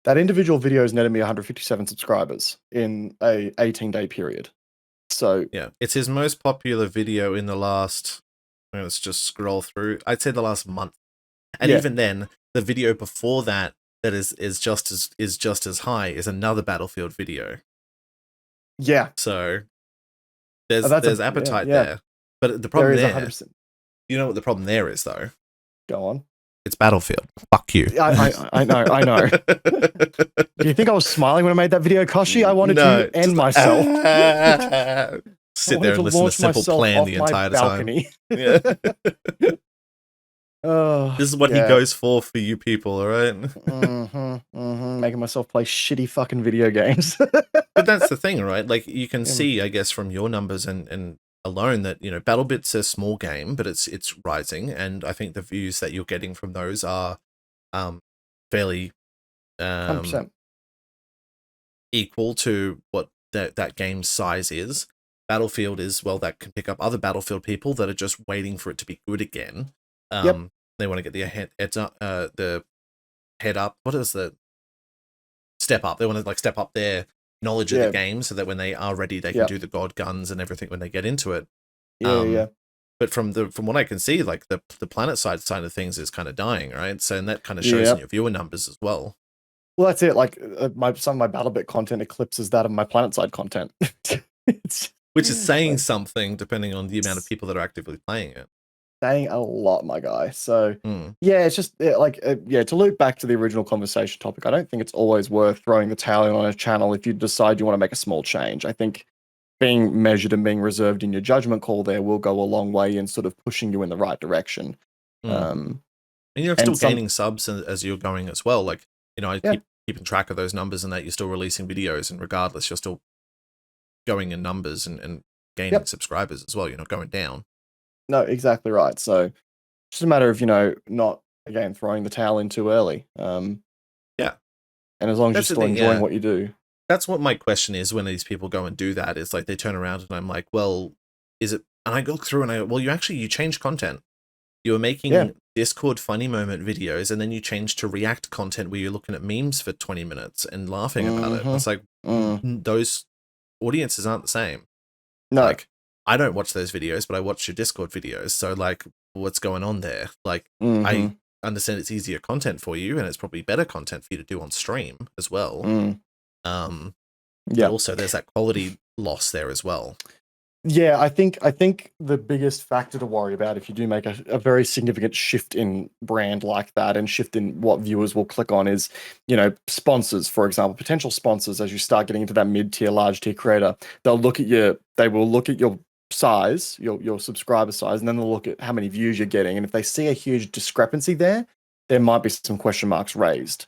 S2: That individual video has netted me 157 subscribers in a 18-day period. So
S1: yeah, it's his most popular video in the last, let's just scroll through, I'd say the last month. And even then, the video before that is just as high is another Battlefield video.
S2: Yeah.
S1: So there's appetite there. But the problem there, you know what the problem there is, though?
S2: Go on.
S1: It's Battlefield. Fuck you.
S2: I know. Do you think I was smiling when I made that video, Kochie? I wanted to end myself.
S1: Sit there and listen to Simple Plan the entire time. Yeah. This is what he goes for you people, all right?
S2: Making myself play shitty fucking video games.
S1: But that's the thing, right? Like, you can see, I guess, from your numbers and alone that, you know, BattleBit's a small game, but it's rising, and I think the views that you're getting from those are fairly
S2: 100%.
S1: Equal to what that game's size is. Battlefield is, well, that can pick up other Battlefield people that are just waiting for it to be good again. They want to get the head up. What is the step up? They want to like step up their knowledge of the game so that when they are ready, they can do the god guns and everything when they get into it. But from what I can see, like the planet side of things is kind of dying, right? So and that kind of shows in your viewer numbers as well.
S2: Well, that's it. Like some of my BattleBit content eclipses that of my planet side content,
S1: which is saying something depending on the amount of people that are actively playing it.
S2: Saying a lot, my guy. So yeah, it's just to loop back to the original conversation topic, I don't think it's always worth throwing the towel in on a channel if you decide you want to make a small change. I think being measured and being reserved in your judgment call there will go a long way in sort of pushing you in the right direction.
S1: And you're still gaining subs as you're going as well. Like, you know, I keep keeping track of those numbers and that you're still releasing videos, and regardless, you're still going in numbers and gaining subscribers as well. You're not going down.
S2: No, exactly right. So it's just a matter of, you know, not, again, throwing the towel in too early. And as long as you're still enjoying what you do.
S1: That's what my question is when these people go and do that. Is like they turn around and I'm like, well, is it? And I go through and I go, well, you changed content. You were making Discord funny moment videos, and then you changed to React content where you're looking at memes for 20 minutes and laughing about it. It's like, those audiences aren't the same.
S2: No.
S1: Like, I don't watch those videos, but I watch your Discord videos. So, like, what's going on there? Like, I understand it's easier content for you, and it's probably better content for you to do on stream as well. But also, there's that quality loss there as well.
S2: Yeah, I think the biggest factor to worry about if you do make a very significant shift in brand like that and shift in what viewers will click on is, sponsors, for example, potential sponsors as you start getting into that mid-tier, large-tier creator. They will look at your size, your subscriber size, and then they'll look at how many views you're getting. And if they see a huge discrepancy there might be some question marks raised.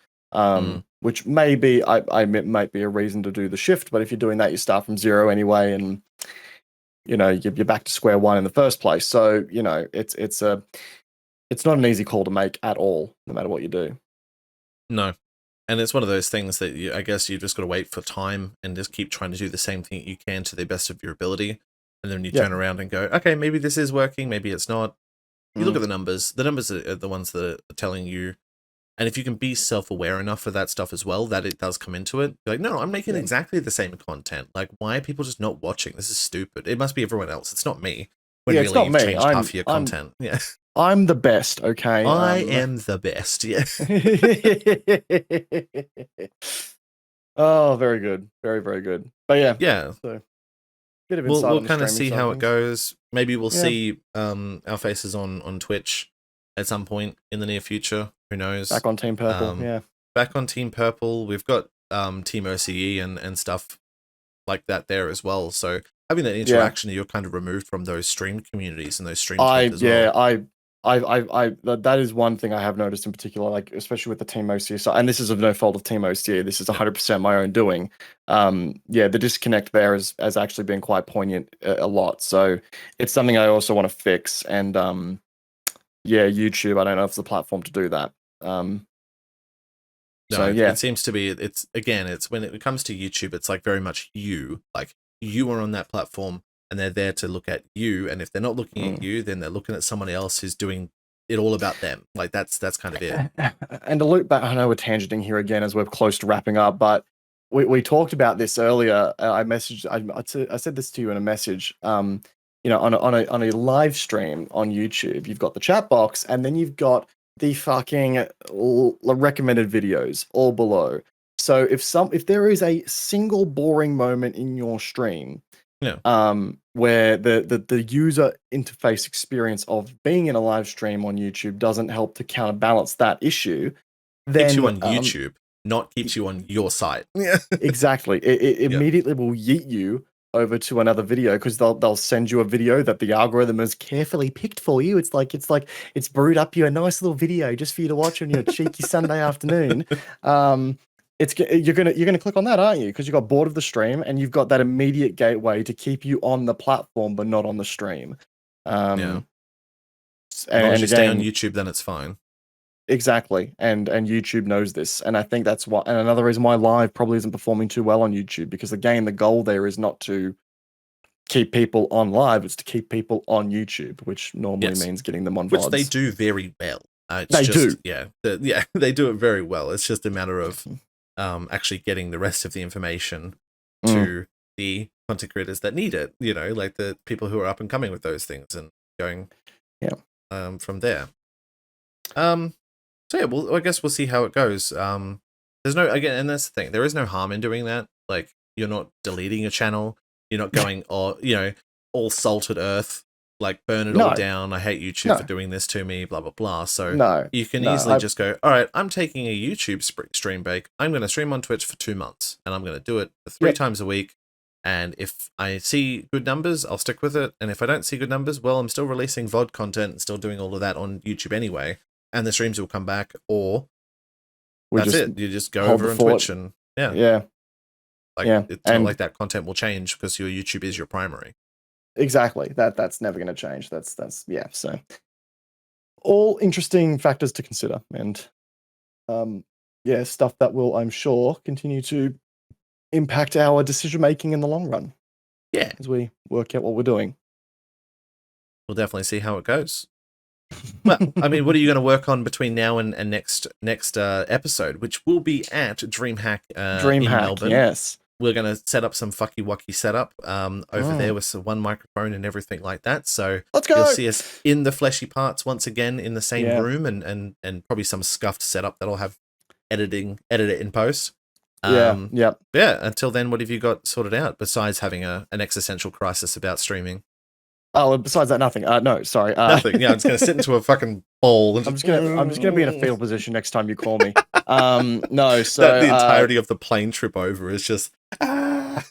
S2: Which might be a reason to do the shift, but if you're doing that, you start from zero anyway, and you're back to square one in the first place. So it's not an easy call to make at all, no matter what you do.
S1: No, and it's one of those things that I guess you just got to wait for time and just keep trying to do the same thing you can to the best of your ability, and then you turn around and go, okay, maybe this is working, maybe it's not. You look at the numbers. The numbers are the ones that are telling you. And if you can be self-aware enough for that stuff as well, that it does come into it. You're like, no, I'm making exactly the same content. Like, why are people just not watching? This is stupid. It must be everyone else. It's not me. When really
S2: it's not
S1: you've
S2: me.
S1: changed half of your content. Yeah.
S2: I'm the best, okay?
S1: I am the best, yeah.
S2: Oh, very good. Very, very good. But yeah.
S1: Yeah.
S2: So, bit of insight
S1: we'll kind of see how it goes. Maybe we'll see our faces on Twitch at some point in the near future. Who knows?
S2: Back on Team Purple, yeah.
S1: Back on Team Purple. We've got Team OCE and stuff like that there as well. So having that interaction, you're kind of removed from those stream communities and those stream as well.
S2: That is one thing I have noticed in particular, like especially with the Team OCE side, and this is of no fault of Team OCE. This is 100% my own doing. The disconnect there has actually been quite poignant a lot. So it's something I also want to fix. And YouTube, I don't know if it's the platform to do that.
S1: It seems to be. It's when it comes to YouTube, it's like very much you. Like you are on that platform, and they're there to look at you. And if they're not looking at you, then they're looking at someone else who's doing it all about them. Like that's kind of it.
S2: And to loop back, I know we're tangenting here again as we're close to wrapping up, but we talked about this earlier. I said this to you in a message. On a live stream on YouTube, you've got the chat box, and then you've got the fucking recommended videos all below. So if there is a single boring moment in your stream, where the user interface experience of being in a live stream on YouTube doesn't help to counterbalance that issue, then
S1: keeps you on YouTube, not keeps you on your site.
S2: Yeah, exactly. It immediately will yeet you over to another video because they'll send you a video that the algorithm has carefully picked for you. It's brewed up you a nice little video just for you to watch on your cheeky Sunday afternoon. You're gonna click on that, aren't you? Because you got bored of the stream and you've got that immediate gateway to keep you on the platform but not on the stream.
S1: And you stay on YouTube, then it's fine.
S2: Exactly, and YouTube knows this, and I think that's why. And another reason why live probably isn't performing too well on YouTube, because again, the goal there is not to keep people on live; it's to keep people on YouTube, which normally means getting them on VODs.
S1: Which they do very well.
S2: They do,
S1: they do it very well. It's just a matter of actually getting the rest of the information to the content creators that need it. Like the people who are up and coming with those things and going, from there. So I guess we'll see how it goes. There's no, again, and that's the thing. There is no harm in doing that. Like you're not deleting a channel. You're not going all salted earth, like burn it all down. I hate YouTube for doing this to me. Blah blah blah. So you can easily just go, all right, I'm taking a YouTube stream break. I'm going to stream on Twitch for 2 months, and I'm going to do it for 3 times a week. And if I see good numbers, I'll stick with it. And if I don't see good numbers, well, I'm still releasing VOD content and still doing all of that on YouTube anyway. And the streams will come back, or that's it. You just go over on Twitch and it's not like that content will change because your YouTube is your primary.
S2: Exactly. That's never going to change. That's So all interesting factors to consider, and stuff that will, I'm sure, continue to impact our decision making in the long run.
S1: Yeah,
S2: as we work out what we're doing.
S1: We'll definitely see how it goes. Well, I mean, what are you going to work on between now and next episode, which will be at DreamHack in Melbourne?
S2: Yes.
S1: We're going to set up some fucky-wucky setup over there with one microphone and everything like that. So
S2: let's go.
S1: You'll see us in the fleshy parts once again in the same room and probably some scuffed setup that'll have edit it in post.
S2: Yeah.
S1: Until then, what have you got sorted out besides having an existential crisis about streaming?
S2: Oh, well, besides that, nothing. No, sorry.
S1: Nothing. Yeah, I'm just gonna sit into a fucking bowl. And
S2: I'm just gonna be in a fetal position next time you call me. No, so
S1: that the entirety of the plane trip over is just.
S2: I'll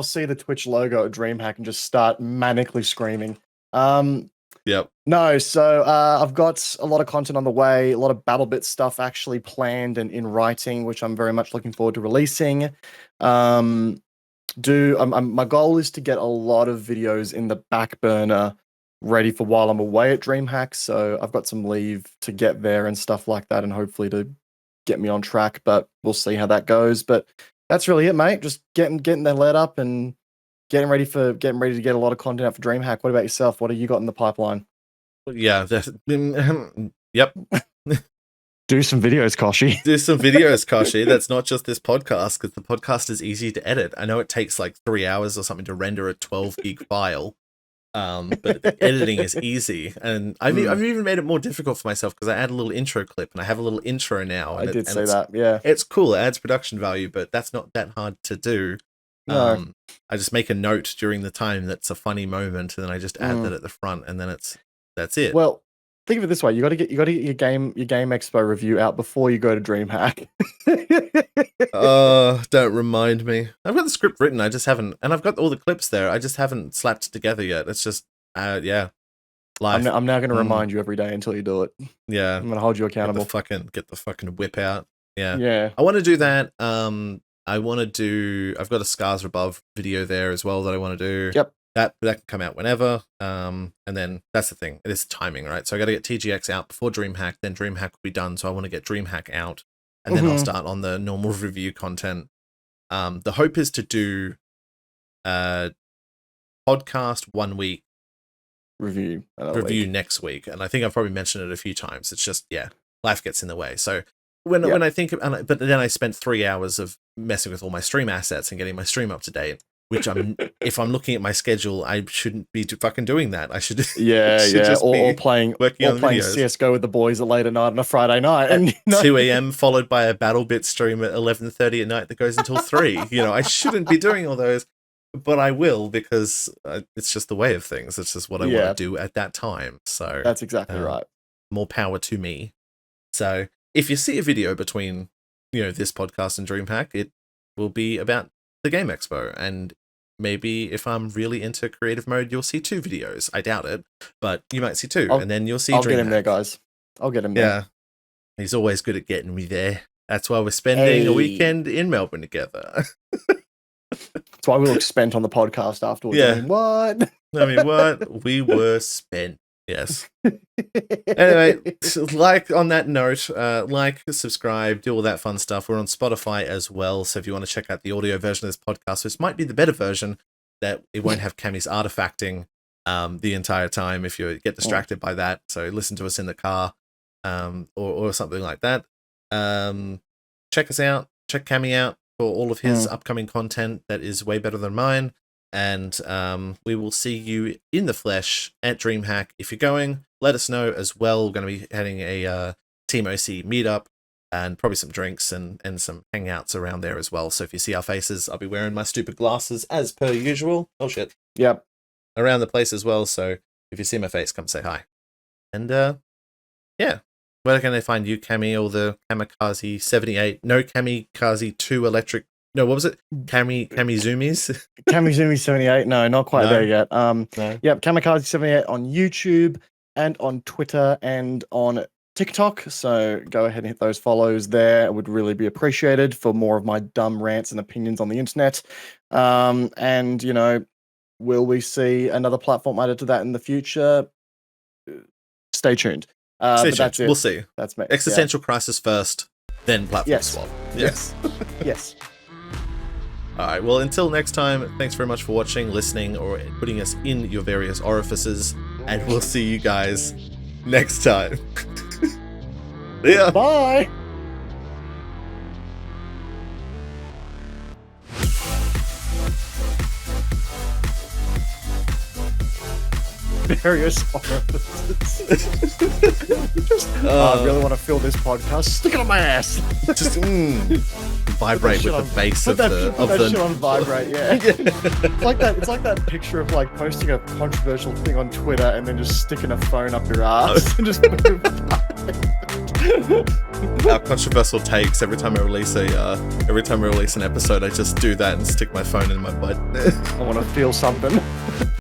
S2: see the Twitch logo at DreamHack and just start manically screaming.
S1: Yep.
S2: No, so I've got a lot of content on the way, a lot of BattleBit stuff actually planned and in writing, which I'm very much looking forward to releasing. My goal is to get a lot of videos in the back burner ready for while I'm away at DreamHack. So I've got some leave to get there and stuff like that, and hopefully to get me on track. But we'll see how that goes. But that's really it, mate. Just getting that let up and getting ready to get a lot of content out for DreamHack. What about yourself? What have you got in the pipeline?
S1: Yeah. Yep.
S2: Do some videos, Kochie.
S1: Do some videos, Kochie. That's not just this podcast, because the podcast is easy to edit. I know it takes like 3 hours or something to render a 12 gig file, but the editing is easy. And I've even made it more difficult for myself because I add a little intro clip, and I have a little intro now.
S2: I did say that, yeah.
S1: It's cool. It adds production value, but that's not that hard to do.
S2: No.
S1: I just make a note during the time that's a funny moment, and then I just add that at the front, and then that's it.
S2: Well, think of it this way: you got to get your game expo review out before you go to DreamHack.
S1: Don't remind me. I've got the script written. I just haven't, and I've got all the clips there. I just haven't slapped it together yet. It's just, yeah. Life.
S2: I'm now going to remind you every day until you do it.
S1: Yeah,
S2: I'm going to hold you accountable.
S1: Get the fucking whip out. Yeah,
S2: yeah.
S1: I want to do that. I've got a Scars Above video there as well that I want to do.
S2: Yep.
S1: That can come out whenever. And then that's the thing. It is timing, right? So I got to get TGX out before DreamHack. Then DreamHack will be done. So I want to get DreamHack out, and then I'll start on the normal review content. The hope is to do podcast 1 week,
S2: review
S1: next week. And I think I've probably mentioned it a few times. It's just, life gets in the way. So when I think of, but then I spent 3 hours of messing with all my stream assets and getting my stream up to date, which if I'm looking at my schedule, I shouldn't be fucking doing that. I should just
S2: or playing CS:GO with the boys at late at night on a Friday night, and
S1: 2 a.m. followed by a BattleBit stream at 11:30 at night that goes until 3. I shouldn't be doing all those, but I will, because it's just the way of things. It's just what I want to do at that time. So
S2: that's exactly right.
S1: More power to me. So if you see a video between this podcast and DreamHack, it will be about the Game Expo, and maybe if I'm really into creative mode, you'll see 2 videos. I doubt it, but you might see 2, and then you'll see.
S2: I'll get him there, guys. I'll get him there.
S1: Yeah, he's always good at getting me there. That's why we're spending a weekend in Melbourne together.
S2: That's why we look spent on the podcast afterwards.
S1: Yeah.
S2: I mean,
S1: what? We were spent. Yes. Anyway, on that note, subscribe, do all that fun stuff. We're on Spotify as well, so if you want to check out the audio version of this podcast, which might be the better version, that it won't have Cami's artifacting the entire time if you get distracted by that. So listen to us in the car, or something like that. Check us out. Check Cami out for all of his upcoming content that is way better than mine. And we will see you in the flesh at DreamHack. If you're going, let us know as well. We're going to be having a Team OC meetup, and probably some drinks and some hangouts around there as well. So if you see our faces, I'll be wearing my stupid glasses as per usual. Oh shit.
S2: Yep.
S1: Around the place as well. So if you see my face, come say hi. And where can they find you, Cami, or the Kamikaze 78? No, Kamikaze 2 electric. No, what was it? Cami Zoomies?
S2: Cami Zoomies 78. No, not quite there yet.
S1: No.
S2: Yep, Kamikaze 78 on YouTube and on Twitter and on TikTok. So go ahead and hit those follows there. It would really be appreciated for more of my dumb rants and opinions on the internet. And will we see another platform added to that in the future? Stay tuned. But that's it.
S1: We'll see.
S2: That's me.
S1: Existential crisis first, then platform swap.
S2: Yes. Yes.
S1: All right, well, until next time, thanks very much for watching, listening, or putting us in your various orifices, and we'll see you guys next time. Yeah.
S2: Bye. various orifices. I really want to fill this podcast. Stick it on my ass.
S1: Just vibrate with the base of the
S2: shit on vibrate. Yeah. It's like that picture of like posting a controversial thing on Twitter and then just sticking a phone up your ass and just move.
S1: Our controversial takes every time I release an episode, I just do that and stick my phone in my butt.
S2: I want to feel something.